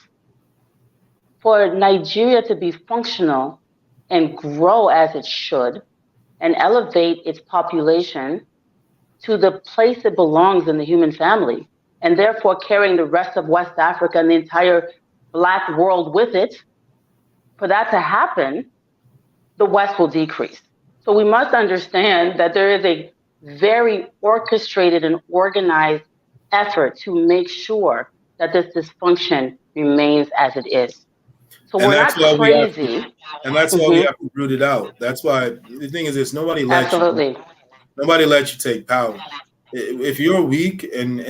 For Nigeria to be functional and grow as it should, and elevate its population to the place it belongs in the human family, and therefore carrying the rest of West Africa and the entire Black world with it, for that to happen, the West will decrease. So we must understand that there is a very orchestrated and organized effort to make sure that this dysfunction remains as it is. So we're not crazy. And that's why we have to root it out. That's why the thing is this: nobody lets you take power. If you're weak and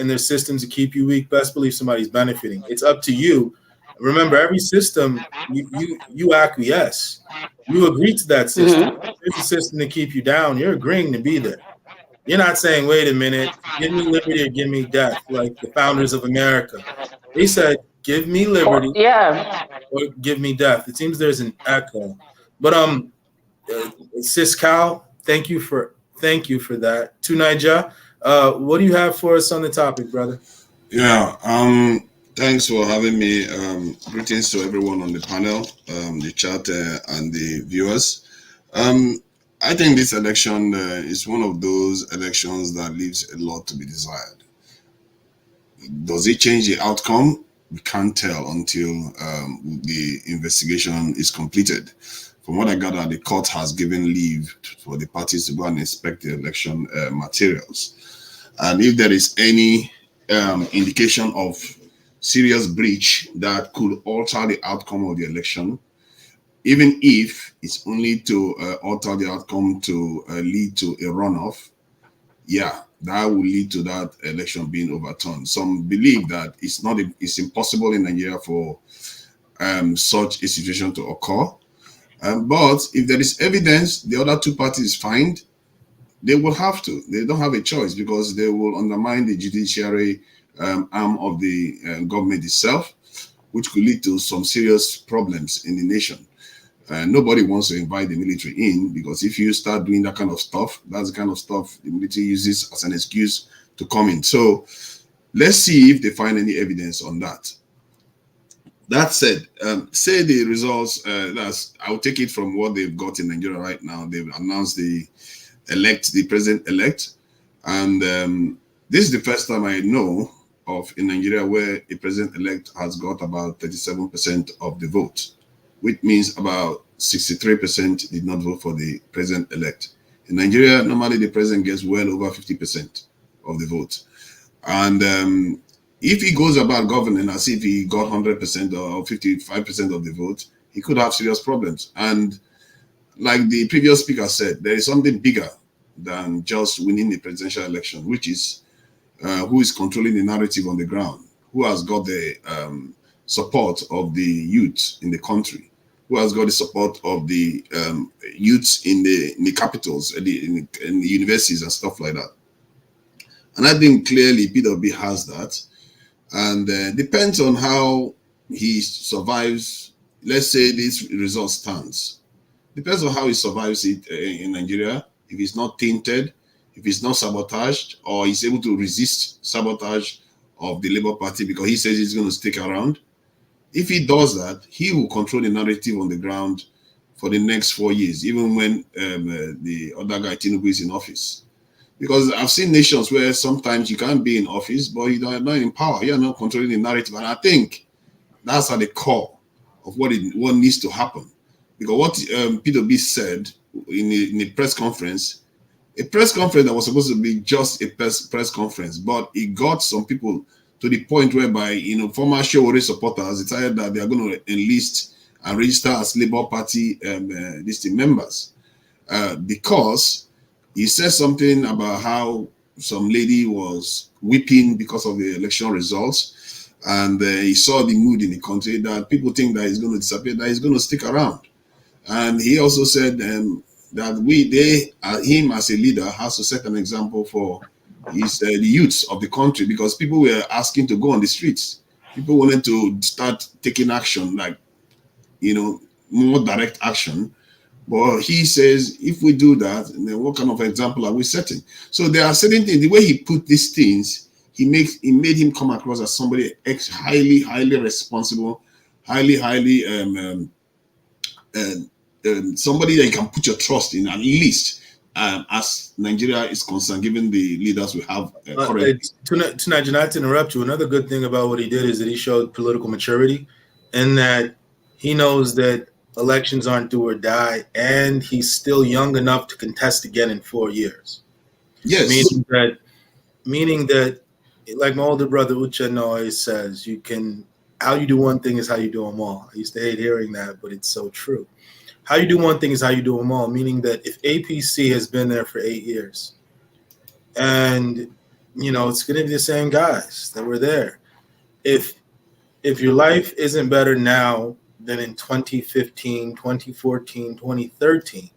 there's systems to keep you weak, best believe somebody's benefiting. It's up to you. Remember, every system you acquiesce. You agree to that system. It's a system to keep you down. You're agreeing to be there. You're not saying, wait a minute, give me liberty or give me death, like the founders of America. They said, give me liberty or give me death. It seems there's an echo. But Sis Cal, thank you for that. Tunaija, what do you have for us on the topic, brother? Yeah, thanks for having me. Greetings to everyone on the panel, the chat, and the viewers. I think this election is one of those elections that leaves a lot to be desired. Does it change the outcome? We can't tell until the investigation is completed. From what I gather, the court has given leave for the parties to go and inspect the election materials. And if there is any indication of serious breach that could alter the outcome of the election, even if it's only to alter the outcome to lead to a runoff, that will lead to that election being overturned. Some believe that it's impossible in Nigeria for such a situation to occur. But if there is evidence the other two parties find, they will have to. They don't have a choice because they will undermine the judiciary arm of the government itself, which could lead to some serious problems in the nation. Nobody wants to invite the military in because if you start doing that kind of stuff, that's the kind of stuff the military uses as an excuse to come in. So let's see if they find any evidence on that. That said, say the results, I'll take it from what they've got in Nigeria right now. They've announced the president-elect. And this is the first time I know of in Nigeria where a president-elect has got about 37% of the vote, which means about 63% did not vote for the president-elect. In Nigeria, normally the president gets well over 50% of the vote. And if he goes about governing as if he got 100% or 55% of the vote, he could have serious problems. And like the previous speaker said, there is something bigger than just winning the presidential election, which is who is controlling the narrative on the ground, who has got the support of the youth in the country, who has got the support of the youths in the capitals, in the universities and stuff like that. And I think clearly PWB has that. And depends on how he survives. Let's say this result stands. Depends on how he survives it in Nigeria. If he's not tainted, if he's not sabotaged, or he's able to resist sabotage of the Labour Party because he says he's going to stick around. If he does that, he will control the narrative on the ground for the next 4 years, even when the other guy, Tinubu, is in office. Because I've seen nations where sometimes you can't be in office, but you're not in power. You're not controlling the narrative. And I think that's at the core of what needs to happen. Because what PWB said in a press conference. A press conference that was supposed to be just a press conference, but it got some people to the point whereby, former Shewore supporters decided that they are going to enlist and register as Labour Party members because he said something about how some lady was weeping because of the election results, and he saw the mood in the country that people think that he's going to disappear, that he's going to stick around. And he also said that him as a leader has to set an example for the youths of the country, because people were asking to go on the streets. People wanted to start taking action, like, more direct action. But he says, if we do that, then what kind of example are we setting? So there are certain things, the way he put these things, he made him come across as somebody highly, highly responsible, highly, somebody that you can put your trust in, at least as Nigeria is concerned, given the leaders we have currently. Tonight, not to interrupt you, another good thing about what he did is that he showed political maturity, and that he knows that elections aren't do or die, and he's still young enough to contest again in 4 years. Yes. Meaning that, like my older brother Uche always says, how you do one thing is how you do them all. I used to hate hearing that, but it's so true. How you do one thing is how you do them all, meaning that if APC has been there for 8 years, and, it's going to be the same guys that were there. If your life isn't better now than in 2015, 2014, 2013,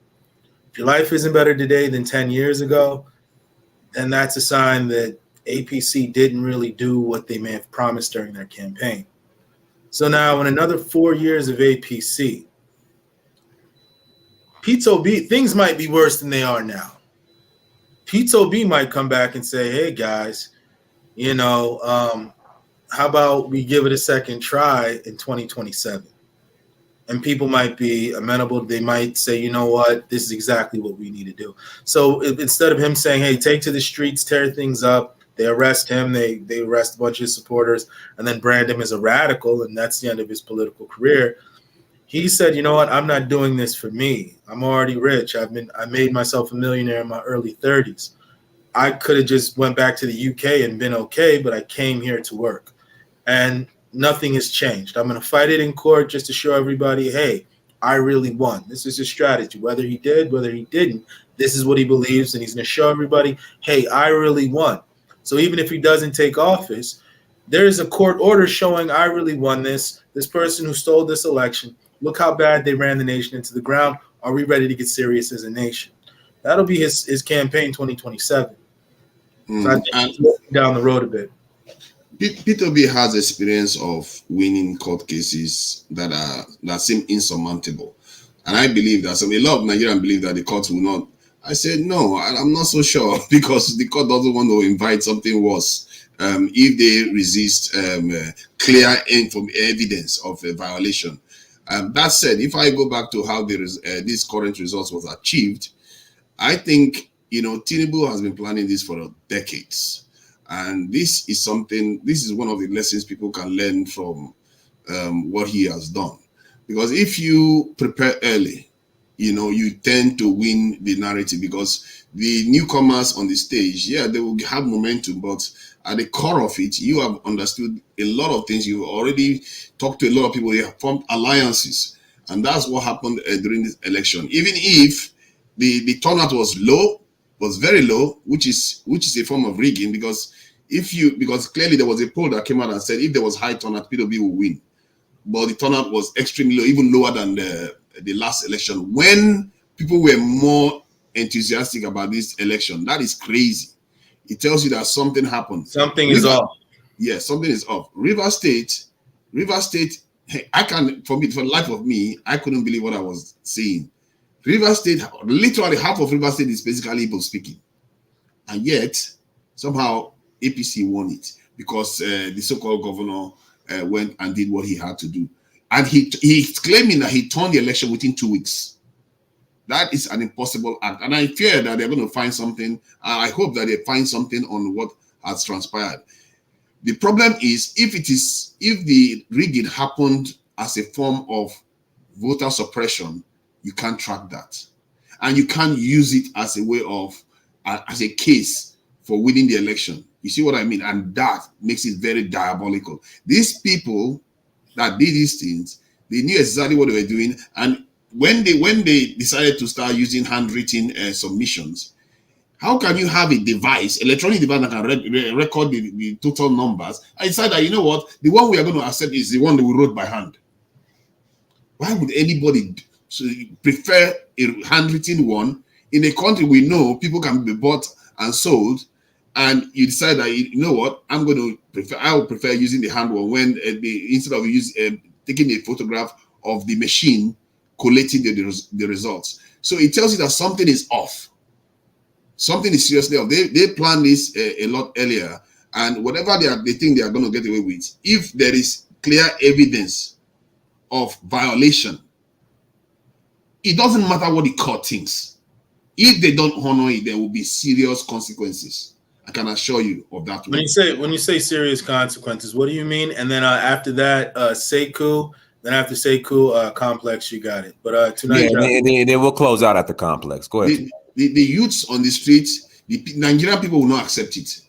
if your life isn't better today than 10 years ago, then that's a sign that APC didn't really do what they may have promised during their campaign. So now in another 4 years of APC, things might be worse than they are now. Pete B might come back and say, hey guys, how about we give it a second try in 2027? And people might be amenable. They might say, you know what, this is exactly what we need to do. So instead of him saying, hey, take to the streets, tear things up, they arrest him, they arrest a bunch of his supporters, and then brand him as a radical, and that's the end of his political career. He said, you know what, I'm not doing this for me. I'm already rich. I made myself a millionaire in my early 30s. I could have just went back to the UK and been okay, but I came here to work. And nothing has changed. I'm going to fight it in court just to show everybody, hey, I really won. This is his strategy. Whether he did, whether he didn't, this is what he believes, and he's going to show everybody, hey, I really won. So even if he doesn't take office, there is a court order showing I really won this person who stole this election. Look how bad they ran the nation into the ground. Are we ready to get serious as a nation? That'll be his campaign 2027. So I think he's down the road a bit. Peter B has experience of winning court cases that seem insurmountable. And I believe that a lot of Nigerians believe that the court will not. I said, no, I'm not so sure, because the court doesn't want to invite something worse if they resist clear evidence of a violation. That said, if I go back to how this current results was achieved, I think, Tinubu has been planning this for decades. And this is one of the lessons people can learn from what he has done. Because if you prepare early, you tend to win the narrative, because the newcomers on the stage, they will have momentum, but at the core of it, you have understood a lot of things. You've already talked to a lot of people. You have formed alliances. And that's what happened during this election. Even if the turnout was very low, which is a form of rigging, because clearly there was a poll that came out and said if there was high turnout, PWB will win. But the turnout was extremely low, even lower than the last election, when people were more enthusiastic about this election. That is crazy. It tells you that something happened. Something is off. Yeah, something is off. River State, hey, for the life of me, I couldn't believe what I was seeing. River State, literally half of River State is basically Igbo speaking. And yet, somehow, APC won it, because the so-called governor went and did what he had to do. And he's claiming that he turned the election within 2 weeks. That is an impossible act. And I fear that they're going to find something. I hope that they find something on what has transpired. The problem is, if the rigging happened as a form of voter suppression, you can't track that. and you can't use it as a way of, as a case for winning the election. You see what I mean? And that makes it very diabolical. These people that did these things, they knew exactly what they were doing. And when they decided to start using handwritten submissions, how can you have a device, electronic device that can record the total numbers? I decided that, you know what, the one we are going to accept is the one that we wrote by hand. Why would anybody prefer a handwritten one in a country we know people can be bought and sold, and you decide that, you know what, I would prefer using the hand one when instead of taking a photograph of the machine collating the results. So it tells you that something is off. Something is seriously off. They planned this a lot earlier, and whatever they think they are going to get away with, if there is clear evidence of violation, it doesn't matter what the court thinks. If they don't honor it, there will be serious consequences. I can assure you of that. When you say serious consequences, what do you mean? And then after that, Sekou. Then after Sekou, Complex, you got it. But tonight, they will close out at the Complex. Go ahead. The youths on the streets, the Nigerian people will not accept it.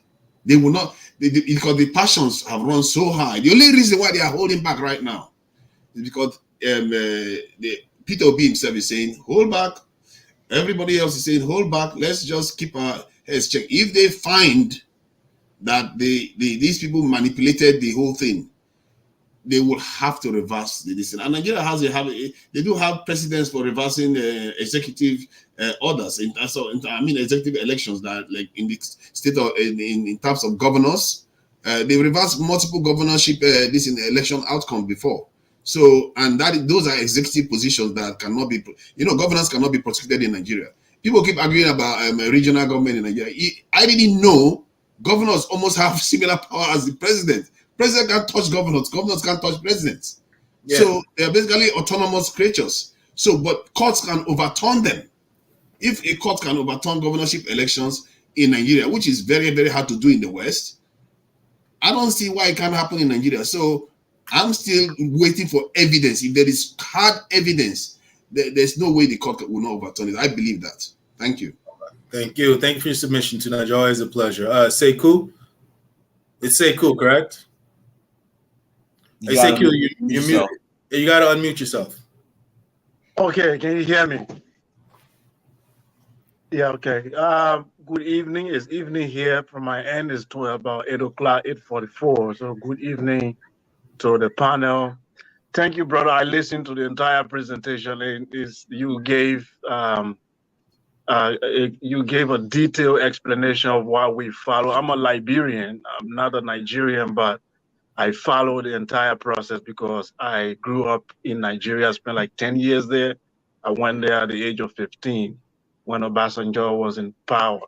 They will not, because the passions have run so high. The only reason why they are holding back right now is because Peter Obi himself is saying, hold back. Everybody else is saying, hold back. Let's just keep our heads checked. If they find that these people manipulated the whole thing, they will have to reverse the decision. And Nigeria they do have precedents for reversing executive orders executive elections, that like in the state of in terms of governors, they reversed multiple governorship this in the election outcome before. So, and those are executive positions that cannot be, governors cannot be prosecuted in Nigeria. People keep arguing about regional government in Nigeria. I didn't know governors almost have similar power as the president. President can't touch governors. Governors can't touch presidents. Yeah. So they are basically autonomous creatures. So, but courts can overturn them. If a court can overturn governorship elections in Nigeria, which is very, very hard to do in the West, I don't see why it can't happen in Nigeria. So I'm still waiting for evidence. If there is hard evidence, there's no way the court will not overturn it. I believe that. Thank you. Thank you. Thank you for your submission tonight. Always a pleasure. Sekou? It's Sekou, correct? Hey, Sekou, you're muted. You got to unmute yourself. Okay, can you hear me? Yeah, okay. Good evening. It's evening here. From my end, it's about 8 o'clock, 8:44. So good evening to the panel. Thank you, brother. I listened to the entire presentation. You gave a detailed explanation of what we follow. I'm a Liberian. I'm not a Nigerian, but I followed the entire process because I grew up in Nigeria. I spent like 10 years there. I went there at the age of 15 when Obasanjo was in power.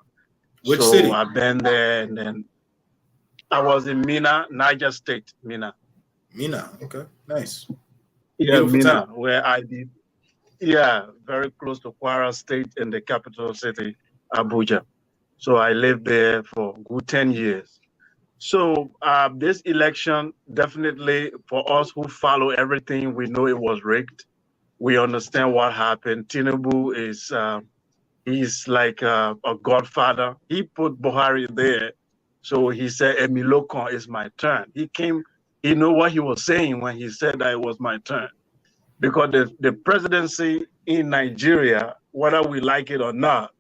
Which city? I've been there, and then I was in Mina, Niger State, Mina. Mina, okay, nice. Yeah, Mina, where I did. Yeah, very close to Kwara State in the capital city, Abuja. So I lived there for a good 10 years. So this election, definitely for us who follow everything, we know it was rigged. We understand what happened. Tinubu is he's like a godfather. He put Buhari there. So he said, Emilokon is my turn. He knew what he was saying when he said that it was my turn. Because the presidency in Nigeria, whether we like it or not,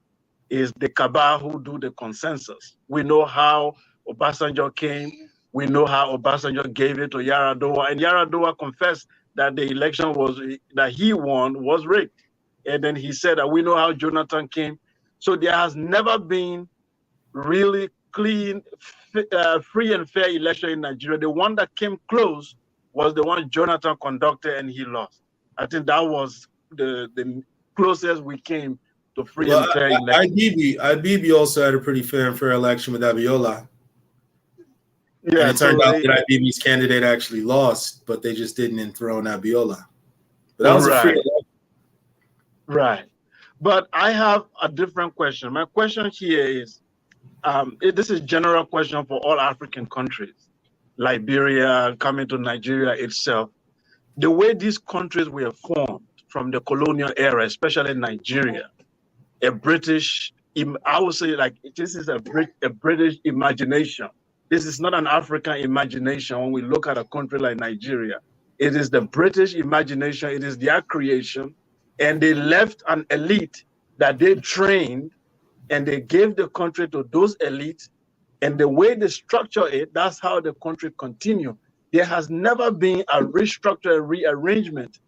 is the cabal who do the consensus. We know how Obasanjo came. We know how Obasanjo gave it to Yar'Adua, and Yar'Adua confessed that the election that he won was rigged. And then he said that we know how Jonathan came. So there has never been really clean, free and fair election in Nigeria. The one that came close was the one Jonathan conducted, and he lost. I think that was the closest we came to free and fair election. IBB also had a pretty fair and fair election with Abiola. Yeah, and it turned out that IBB's candidate actually lost, but they just didn't enthrone Abiola. But that was a free election. Right. But I have a different question. My question here is, this is a general question for all African countries, Liberia, coming to Nigeria itself. The way these countries were formed from the colonial era, especially Nigeria, a British, I would say like this is a British imagination. This is not an African imagination when we look at a country like Nigeria. It is the British imagination. It is their creation. And they left an elite that they trained and they gave the country to those elites. And the way they structure it, that's how the country continues. There has never been a restructure, a rearrangement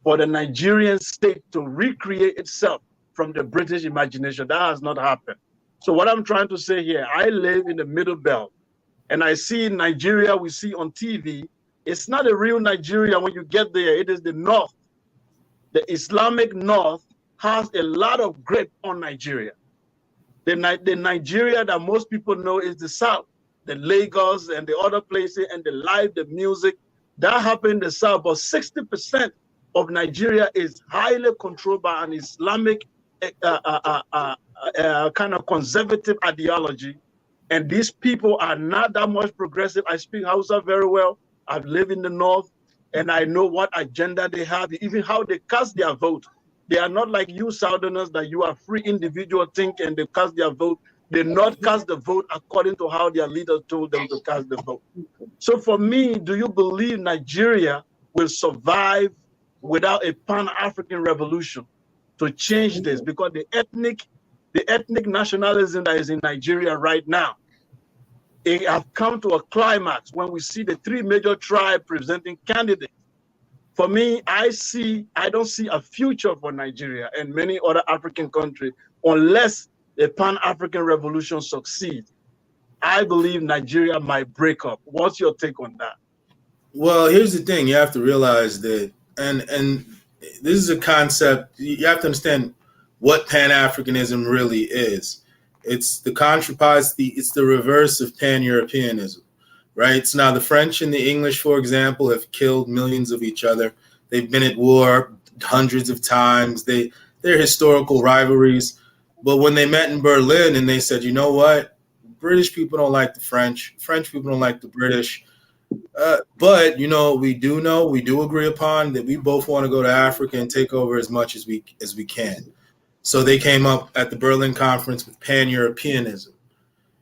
for the Nigerian state to recreate itself from the British imagination. That has not happened. So what I'm trying to say here, I live in the Middle Belt, and I see Nigeria we see on TV. It's not a real Nigeria when you get there. It is the North. The Islamic North has a lot of grip on Nigeria. The Nigeria that most people know is the South, the Lagos and the other places, and the life, the music. That happened in the South, but 60% of Nigeria is highly controlled by an Islamic kind of conservative ideology. And these people are not that much progressive. I speak Hausa very well. I've lived in the North, and I know what agenda they have, even how they cast their vote. They are not like you Southerners that you are free individual think and they cast their vote. They not cast the vote according to how their leaders told them to cast the vote. So for me, do you believe Nigeria will survive without a Pan-African revolution to change this? Because the ethnic nationalism that is in Nigeria right now, it have come to a climax when we see the three major tribes presenting candidates. For me, I don't see a future for Nigeria and many other African countries unless the Pan-African revolution succeeds. I believe Nigeria might break up. What's your take on that? Well, here's the thing. You have to realize that, and this is a concept, you have to understand what Pan-Africanism really is. It's the it's the reverse of Pan-Europeanism. Right. So now the French and the English, for example, have killed millions of each other. They've been at war hundreds of times. They're historical rivalries. But when they met in Berlin and they said, you know what, British people don't like the French. French people don't like the British. But, you know, we do agree upon that we both want to go to Africa and take over as much as we can. So they came up at the Berlin conference with Pan-Europeanism.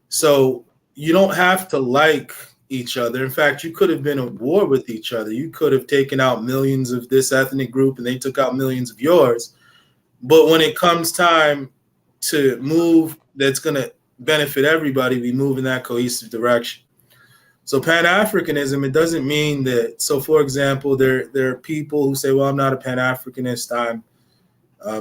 So you don't have to like each other. In fact, you could have been at war with each other. You could have taken out millions of this ethnic group and they took out millions of yours. But when it comes time to move that's going to benefit everybody, we move in that cohesive direction. So Pan-Africanism, it doesn't mean that. So, for example, there are people who say, well, I'm not a Pan-Africanist. I'm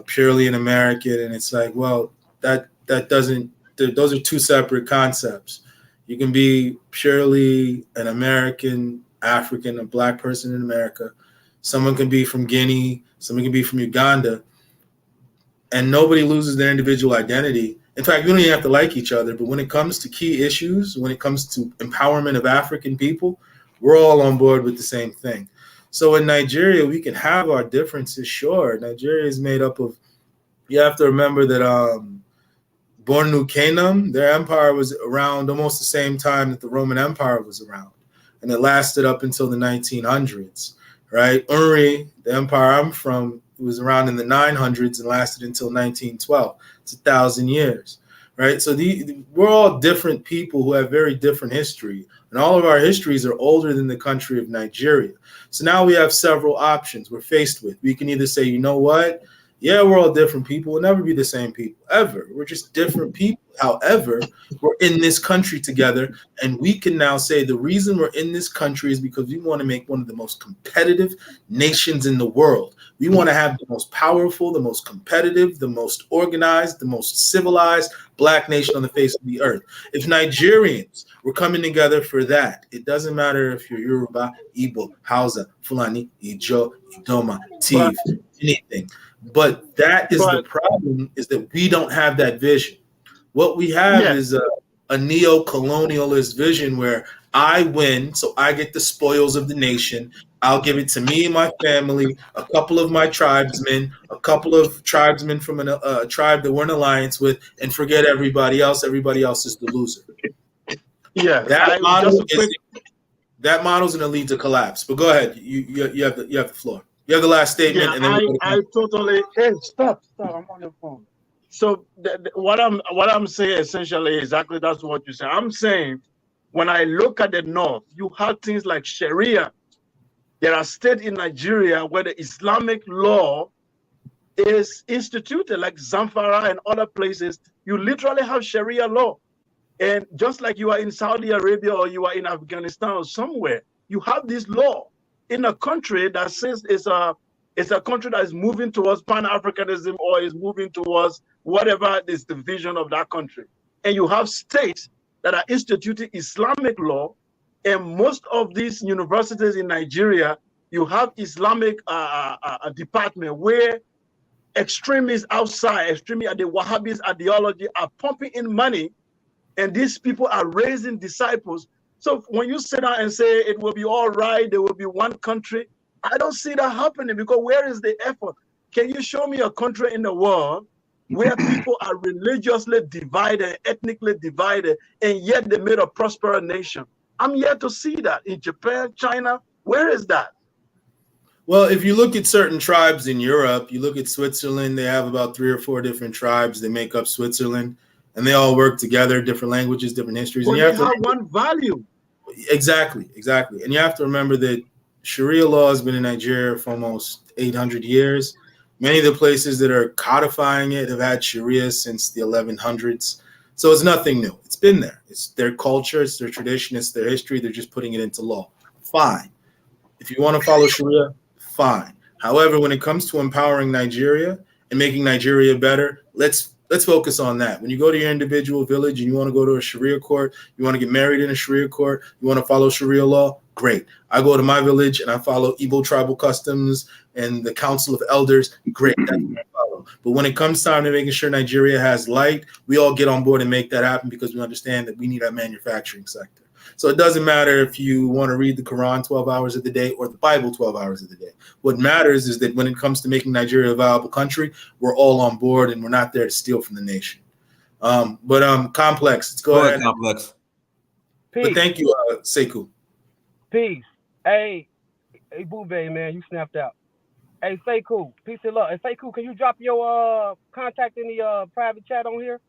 purely an American. And it's like, well, that doesn't, those are two separate concepts. You can be purely an American, African, a black person in America. Someone can be from Guinea. Someone can be from Uganda. And nobody loses their individual identity. In fact, we don't even have to like each other. But when it comes to key issues, when it comes to empowerment of African people, we're all on board with the same thing. So in Nigeria, we can have our differences, sure. Nigeria is made up of, you have to remember that Bornu Kingdom, their empire was around almost the same time that the Roman Empire was around. And it lasted up until the 1900s, right? Uri, the empire I'm from, was around in the 900s and lasted until 1912. It's 1,000 years, right? So we're all different people who have very different history. And all of our histories are older than the country of Nigeria. So now we have several options we're faced with. We can either say, you know what? Yeah, we're all different people. We'll never be the same people, ever. We're just different people. However, we're in this country together, and we can now say the reason we're in this country is because we want to make one of the most competitive nations in the world. We want to have the most powerful, the most competitive, the most organized, the most civilized black nation on the face of the earth. If Nigerians were coming together for that, it doesn't matter if you're Yoruba, Igbo, Hausa, Fulani, Ijo, Idoma, Tiv, anything. But that is the problem, is that we don't have that vision. What we have is a neo-colonialist vision where I win, so I get the spoils of the nation. I'll give it to me and my family, a couple of my tribesmen, a couple of tribesmen from a tribe that we're in alliance with, and forget everybody else. Everybody else is the loser. Yeah, that model is going to lead to collapse. But go ahead. You have the floor. You have the last statement. Yeah, and then I totally. Hey, stop! I'm on the phone. So what I'm saying essentially exactly that's what you say. I'm saying when I look at the North, you have things like Sharia. There are states in Nigeria where the Islamic law is instituted, like Zamfara and other places. You literally have Sharia law. And just like you are in Saudi Arabia or you are in Afghanistan or somewhere, you have this law in a country that says it's a country that is moving towards Pan-Africanism or is moving towards whatever is the vision of that country. And you have states that are instituting Islamic law. And most of these universities in Nigeria, you have Islamic department where extremists outside, extremists, the Wahhabist ideology are pumping in money, and these people are raising disciples. So when you sit down and say it will be all right, there will be one country, I don't see that happening, because where is the effort? Can you show me a country in the world where people are religiously divided, ethnically divided, and yet they made a prosperous nation? I'm yet to see that in Japan, China. Where is that? Well, if you look at certain tribes in Europe, you look at Switzerland, they have about 3 or 4 different tribes that make up Switzerland, and they all work together, different languages, different histories. Well, and you they have one value. Exactly. And you have to remember that Sharia law has been in Nigeria for almost 800 years. Many of the places that are codifying it have had Sharia since the 1100s. So it's nothing new. It's been there. It's their culture, it's their tradition, it's their history. They're just putting it into law. Fine. If you want to follow Sharia, fine. However, when it comes to empowering Nigeria and making Nigeria better, let's focus on that. When you go to your individual village and you want to go to a Sharia court, you want to get married in a Sharia court, you want to follow Sharia law, great. I go to my village and I follow Igbo tribal customs and the Council of Elders, great. That's what I follow. But when it comes time to making sure Nigeria has light, we all get on board and make that happen, because we understand that we need our manufacturing sector. So it doesn't matter if you want to read the Quran 12 hours of the day or the Bible 12 hours of the day. What matters is that when it comes to making Nigeria a viable country, we're all on board and we're not there to steal from the nation. Complex, let's go ahead. Complex. Peace. But thank you, Sekou. Peace. Hey, Ebube, man, you snapped out. Hey, Sekou, peace and love. Hey, Sekou, can you drop your contact in the private chat on here?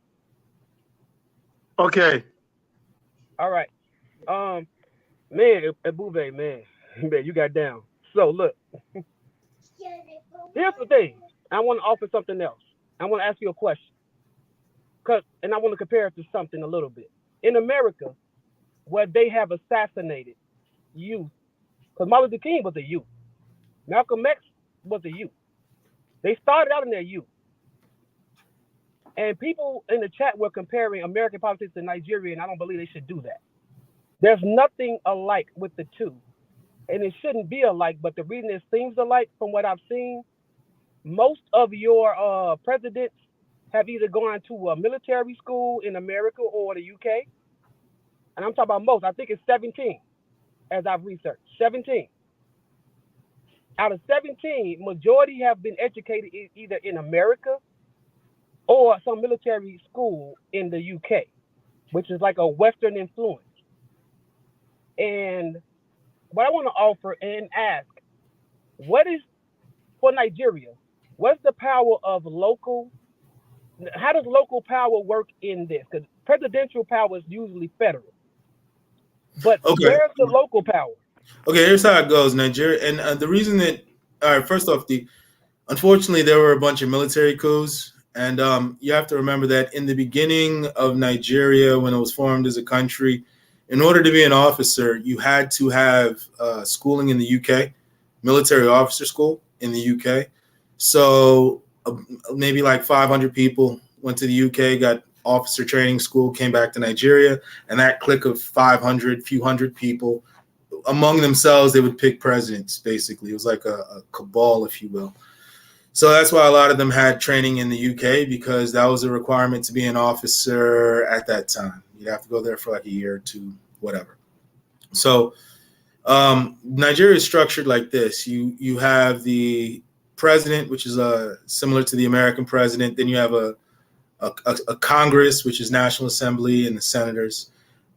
Okay. All right. Man, Ebube, man, you got down. So look, here's the thing. I want to offer something else. I want to ask you a question, and I want to compare it to something a little bit. In America, where they have assassinated youth, because Martin Luther King was a youth, Malcolm X was a youth. They started out in their youth, and people in the chat were comparing American politics to Nigeria, and I don't believe they should do that. There's nothing alike with the two, and it shouldn't be alike, but the reason it seems alike from what I've seen, most of your presidents have either gone to a military school in America or the UK, and I'm talking about most. I think it's 17, as I've researched, 17. Out of 17, majority have been educated either in America or some military school in the UK, which is like a Western influence. And what I want to offer and ask, what is, for Nigeria, what's the power of local, how does local power work in this? Because presidential power is usually federal. But where's the local power? Okay, here's how it goes, Nigeria. And the reason that, all right, first off, unfortunately, there were a bunch of military coups. And you have to remember that in the beginning of Nigeria, when it was formed as a country, in order to be an officer, you had to have schooling in the UK, military officer school in the UK. So maybe like 500 people went to the UK, got officer training school, came back to Nigeria, and that clique of 500, few hundred people, among themselves, they would pick presidents, basically. It was like a cabal, if you will. So that's why a lot of them had training in the UK, because that was a requirement to be an officer at that time. You'd have to go there for like a year or two, whatever. So Nigeria is structured like this. You have the president, which is similar to the American president. Then you have a Congress, which is National Assembly, and the senators.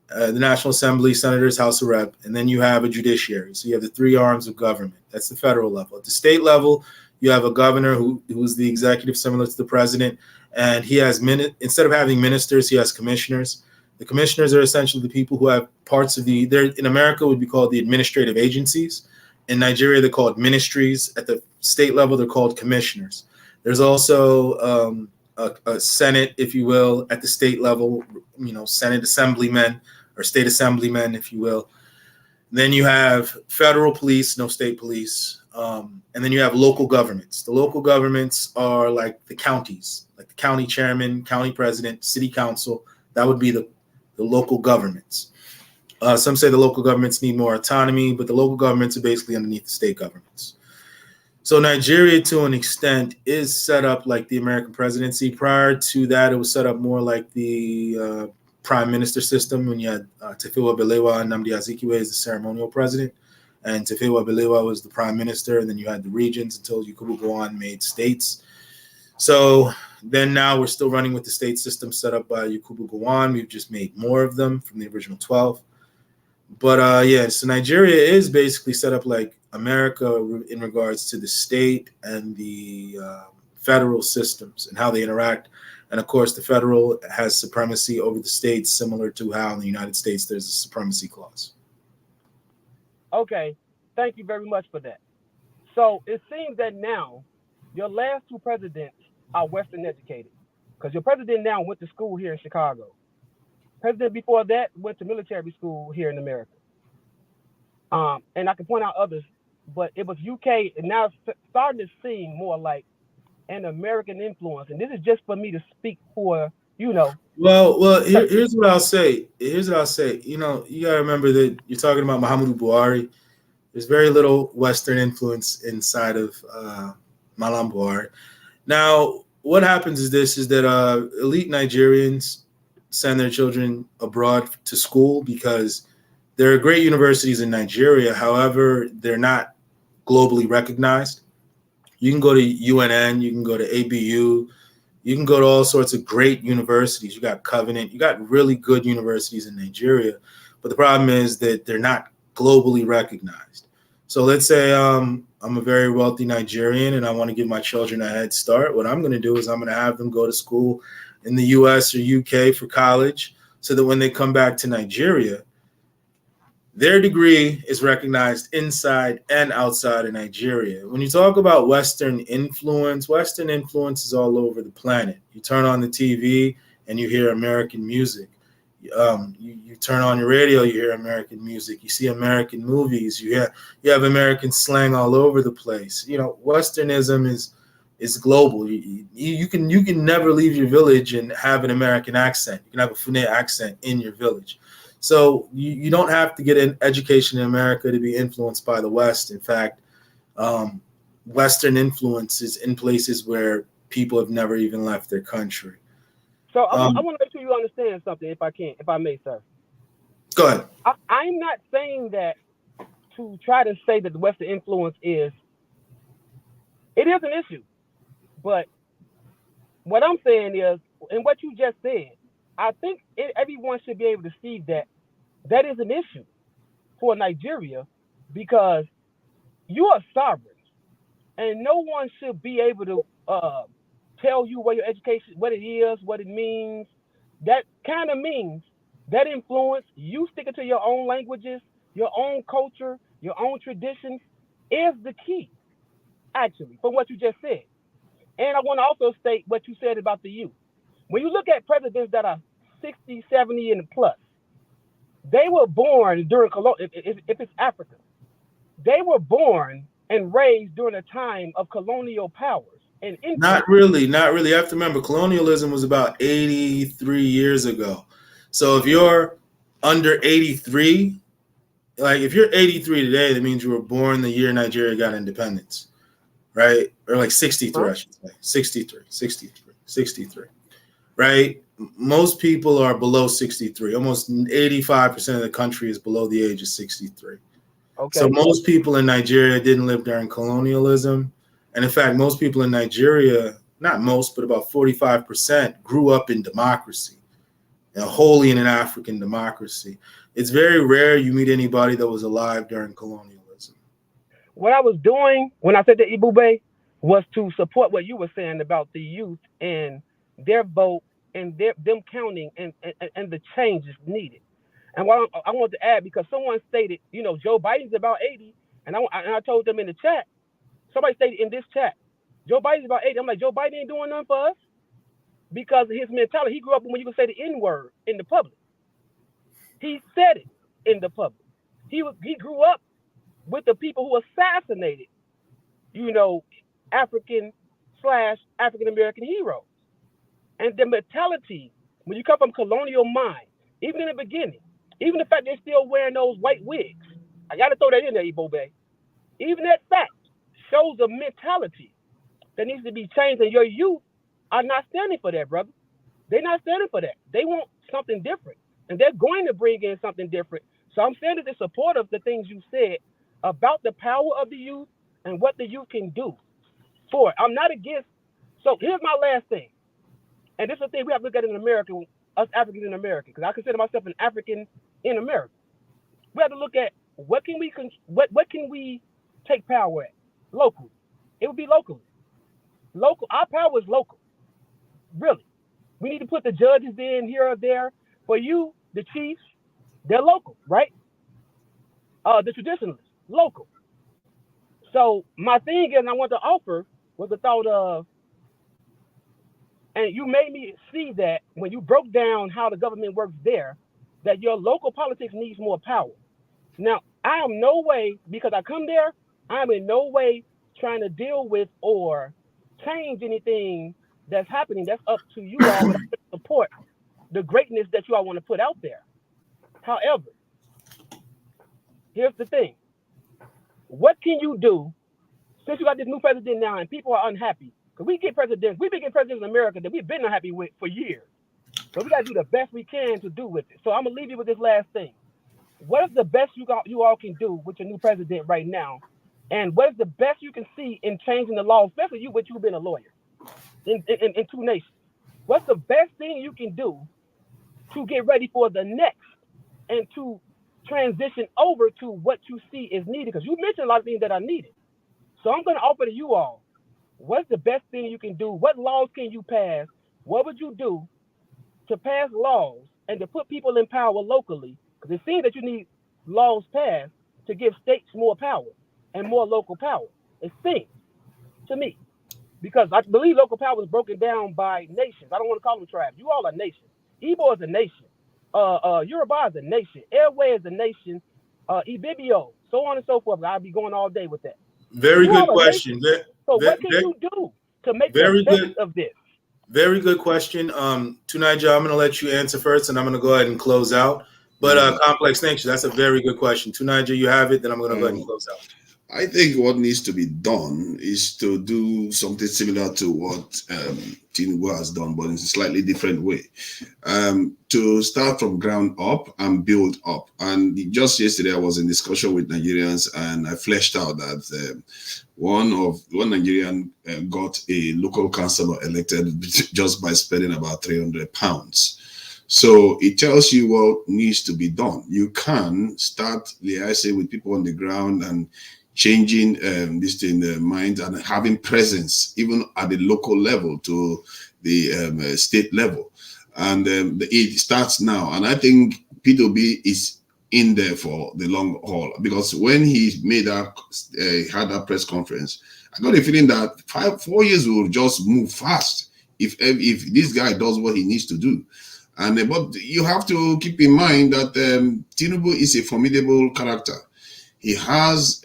The National Assembly, senators, House of Rep. And then you have a judiciary. So you have the 3 arms of government. That's the federal level. At the state level, you have a governor who's the executive, similar to the president. and he has instead of having ministers, he has commissioners. The commissioners are essentially the people who have parts of in America would be called the administrative agencies. In Nigeria, they're called ministries. At the state level, they're called commissioners. There's also a Senate, if you will, at the state level, Senate assemblymen or state assemblymen, if you will. Then you have federal police, no state police. And then you have local governments. The local governments are like the counties, like the county chairman, county president, city council. That would be the local governments. Some say the local governments need more autonomy, but the local governments are basically underneath the state governments. So Nigeria, to an extent, is set up like the American presidency. Prior to that, it was set up more like the prime minister system, when you had Tafawa Balewa and Nnamdi Azikiwe as the ceremonial president, and Tafawa Balewa was the prime minister, and then you had the regions until Yakubu Gowon made states. So then now we're still running with the state system set up by Yakubu Gowon. We've just made more of them from the original 12. But so Nigeria is basically set up like America in regards to the state and the federal systems and how they interact. And of course, the federal has supremacy over the states, similar to how in the United States there's a supremacy clause. Okay, thank you very much for that. So it seems that now your last two presidents are Western educated, because your president now went to school here in Chicago. President before that went to military school here in America. And I can point out others, but it was UK, and now it's starting to seem more like an American influence. And this is just for me to speak for, Well, here's what I'll say. You gotta remember that you're talking about Muhammadu Buhari. There's very little Western influence inside of Malam Buhari. Now, what happens is that elite Nigerians send their children abroad to school because there are great universities in Nigeria. However, they're not globally recognized. You can go to UNN, you can go to ABU, you can go to all sorts of great universities. You got Covenant, you got really good universities in Nigeria. But the problem is that they're not globally recognized. So let's say I'm a very wealthy Nigerian and I want to give my children a head start. What I'm going to do is I'm going to have them go to school in the US or UK for college so that when they come back to Nigeria, their degree is recognized inside and outside of Nigeria. When you talk about Western influence is all over the planet. You turn on the TV and you hear American music. You turn on your radio, you hear American music. You see American movies. You have American slang all over the place. Westernism is global. You can never leave your village and have an American accent. You can have a Fune accent in your village. So you don't have to get an education in America to be influenced by the West. In fact, Western influence is in places where people have never even left their country. So I want to make sure you understand something, if I may, sir. Go ahead. I'm not saying that to try to say that the Western influence it is an issue. But what I'm saying is, and what you just said, I think everyone should be able to see that is an issue for Nigeria, because you are sovereign, and no one should be able to tell you what your education, what it is, what it means. That kind of means that influence, you sticking to your own languages, your own culture, your own traditions, is the key, actually, from what you just said. And I want to also state what you said about the youth. When you look at presidents that are 60, 70 and plus, they were born during, if it's Africa, they were born and raised during a time of colonial powers. And not really. You have to remember, colonialism was about 83 years ago. So if you're under 83, like if you're 83 today, that means you were born the year Nigeria got independence, right? Or like 63, I should say. 63, right? Most people are below 63. Almost 85% of the country is below the age of 63. Okay. So most people in Nigeria didn't live during colonialism. And in fact, most people in Nigeria, not most, but about 45% grew up in democracy, wholly in an African democracy. It's very rare you meet anybody that was alive during colonialism. What I was doing when I said to Ebube was to support what you were saying about the youth and their vote and them counting and the change is needed. And what I want to add, because someone stated, Joe Biden's about 80, and I told them in the chat, somebody stated in this chat, Joe Biden's about 80. I'm like, Joe Biden ain't doing nothing for us because of his mentality. He grew up when you could say the N-word in the public. He said it in the public. He grew up with the people who assassinated, African American heroes. And the mentality, when you come from colonial mind, even in the beginning, even the fact they're still wearing those white wigs, I got to throw that in there, Ebube. Even that fact shows a mentality that needs to be changed, and your youth are not standing for that, brother. They're not standing for that. They want something different, and they're going to bring in something different. So I'm saying that in support of the things you said about the power of the youth and what the youth can do for it. I'm not against. So here's my last thing, and this is the thing we have to look at in America, us Africans in America, because I consider myself an African in America. We have to look at what can we take power at locally. It would be locally. Our power is local. Really. We need to put the judges in here or there. For you, the chiefs, they're local, right? The traditionalists, local. So my thing is, I want to offer was the thought of, and you made me see that when you broke down how the government works there, that your local politics needs more power. Now, I am no way, because I come there, I am in no way trying to deal with or change anything that's happening. That's up to you all to support the greatness that you all want to put out there. However, here's the thing. What can you do since you got this new president now and people are unhappy? Because we've been getting presidents in America that we've been unhappy with for years. So we got to do the best we can to do with it. So I'm going to leave you with this last thing. What is the best you all can do with your new president right now? And what is the best you can see in changing the law, especially you, which you've been a lawyer in two nations? What's the best thing you can do to get ready for the next and to transition over to what you see is needed? Because you mentioned a lot of things that are needed. So I'm going to offer to you all, what's the best thing you can do? What laws can you pass? What would you do to pass laws and to put people in power locally? Because it seems that you need laws passed to give states more power and more local power. It seems to me. Because I believe local power is broken down by nations. I don't want to call them tribes. You all are nations. Igbo is a nation. Yoruba is a nation. Airway is a nation. Ibibio, so on and so forth. I'll be going all day with that. Very good question. So what can you do to make the best of this? Very good question. Tunaja, I'm going to let you answer first, and I'm going to go ahead and close out. But Complex, thanks. That's a very good question. Tunaja, you have it. Then I'm going to go ahead and close out. I think what needs to be done is to do something similar to what Tinubu has done, but in a slightly different way. To start from ground up and build up. And just yesterday, I was in discussion with Nigerians, and I fleshed out that one Nigerian got a local councillor elected just by spending about £300. So it tells you what needs to be done. You can start liaising with people on the ground and changing this in the mind and having presence even at the local level to the state level. And it starts now. And I think P2B is in there for the long haul, because when he made had that press conference, I got a feeling that 4 years will just move fast if this guy does what he needs to do. And but you have to keep in mind that Tinubu is a formidable character. He has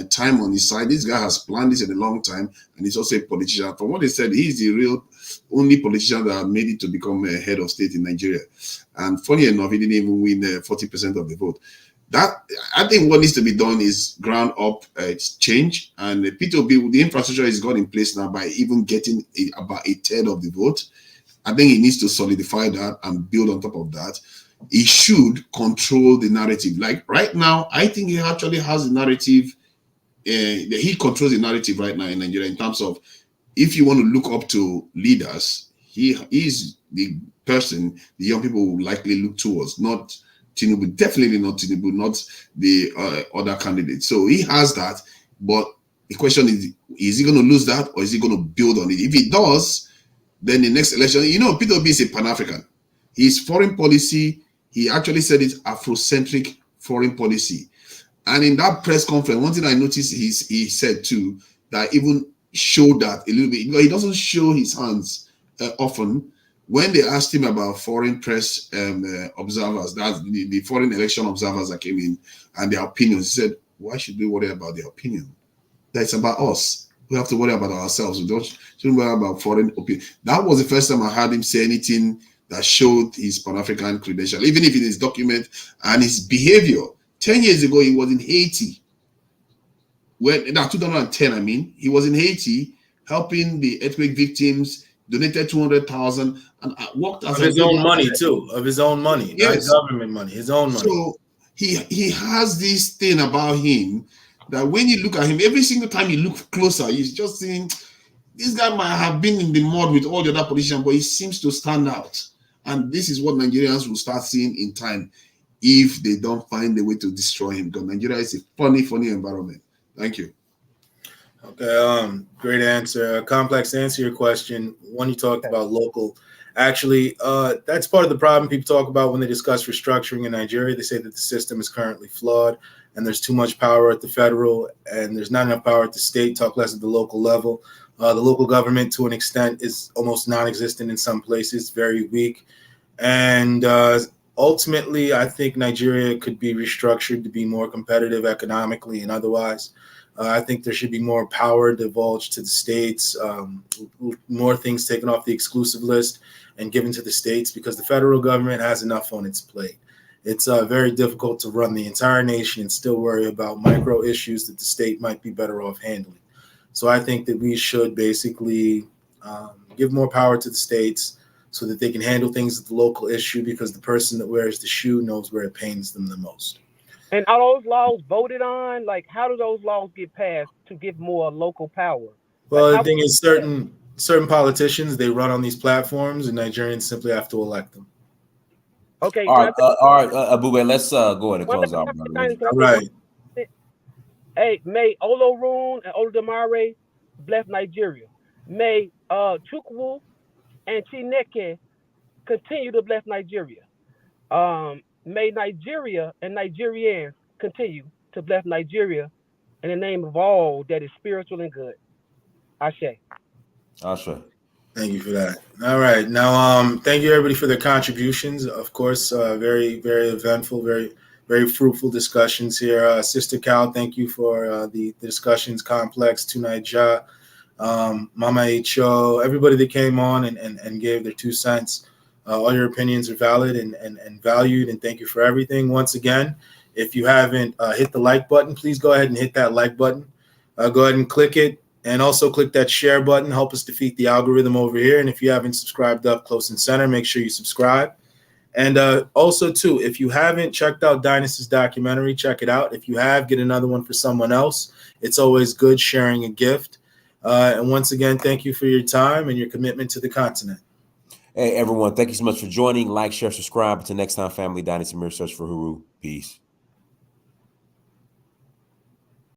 time on his side. This guy has planned this in a long time, and he's also a politician. From what they said, he's the only politician that made it to become a head of state in Nigeria. And funny enough, he didn't even win 40% of the vote. That, I think what needs to be done is ground up change. And the P2B, the infrastructure is got in place now by even getting about a third of the vote. I think he needs to solidify that and build on top of that. He should control the narrative. Like right now, I think he actually has the narrative. He controls the narrative right now in Nigeria in terms of, if you want to look up to leaders, he is the person the young people will likely look towards, not Tinubu, definitely not Tinubu, not the other candidates. So he has that, but the question is he going to lose that, or is he going to build on it? If he does, Then the next election, you know, Peter Obi is a Pan-African. His foreign policy, he actually said it's Afrocentric foreign policy. And in that press conference, one thing I noticed he said too, that even showed that a little bit. He doesn't show his hands often. When they asked him about foreign press observers, that's the foreign election observers that came in and their opinions, he said, why should we worry about their opinion? That's about us. We have to worry about ourselves. We shouldn't worry about foreign opinion. That was the first time I heard him say anything that showed his Pan-African credential, even if in his document and his behavior. 10 years ago, he was in Haiti. Now 2010, I mean, he was in Haiti helping the earthquake victims, donated 200,000 and worked as of his own money too, of his own money, yes. Not government money, his own money. So he has this thing about him that when you look at him, every single time you look closer, he's just saying, this guy might have been in the mud with all the other politicians, but he seems to stand out. And this is what Nigerians will start seeing in time if they don't find a way to destroy him, because Nigeria is a funny environment. Thank you. Okay, great answer. Complex to answer your question. One, you talked about local. Actually, that's part of the problem people talk about when they discuss restructuring in Nigeria. They say that the system is currently flawed and there's too much power at the federal and there's not enough power at the state, talk less at the local level. The local government, to an extent, is almost non-existent in some places, very weak. And ultimately, I think Nigeria could be restructured to be more competitive economically and otherwise. I think there should be more power divulged to the states, more things taken off the exclusive list and given to the states, because the federal government has enough on its plate. It's very difficult to run the entire nation and still worry about micro issues that the state might be better off handling. So I think that we should basically give more power to the states so that they can handle things at the local issue, because the person that wears the shoe knows where it pains them the most. And are those laws voted on? Like, how do those laws get passed to give more local power? Well, the thing is, certain politicians, they run on these platforms, and Nigerians simply have to elect them. Okay. All right, Ebube, let's go ahead and close out. All right. Hey, may Olorun and Olodumare bless Nigeria. May Chukwu and Chineke continue to bless Nigeria. May Nigeria and Nigerians continue to bless Nigeria in the name of all that is spiritual and good. Ashe. Ashe. Thank you for that. All right. Now, thank you, everybody, for their contributions. Of course, very, very eventful, very, very fruitful discussions here. Sister Cal, thank you for the discussions. Complex, Tunaija, Mama H.O., everybody that came on and gave their 2 cents. All your opinions are valid and valued, and thank you for everything. Once again, if you haven't hit the like button, please go ahead and hit that like button. Go ahead and click it, and also click that share button. Help us defeat the algorithm over here. And if you haven't subscribed up close and center, make sure you subscribe. And also, too, if you haven't checked out Dynasty's documentary, check it out. If you have, get another one for someone else. It's always good sharing a gift. And once again, thank you for your time and your commitment to the continent. Hey, everyone, thank you so much for joining. Like, share, subscribe. Until next time, family, Dynasty Mirror, Search for Uhuru. Peace.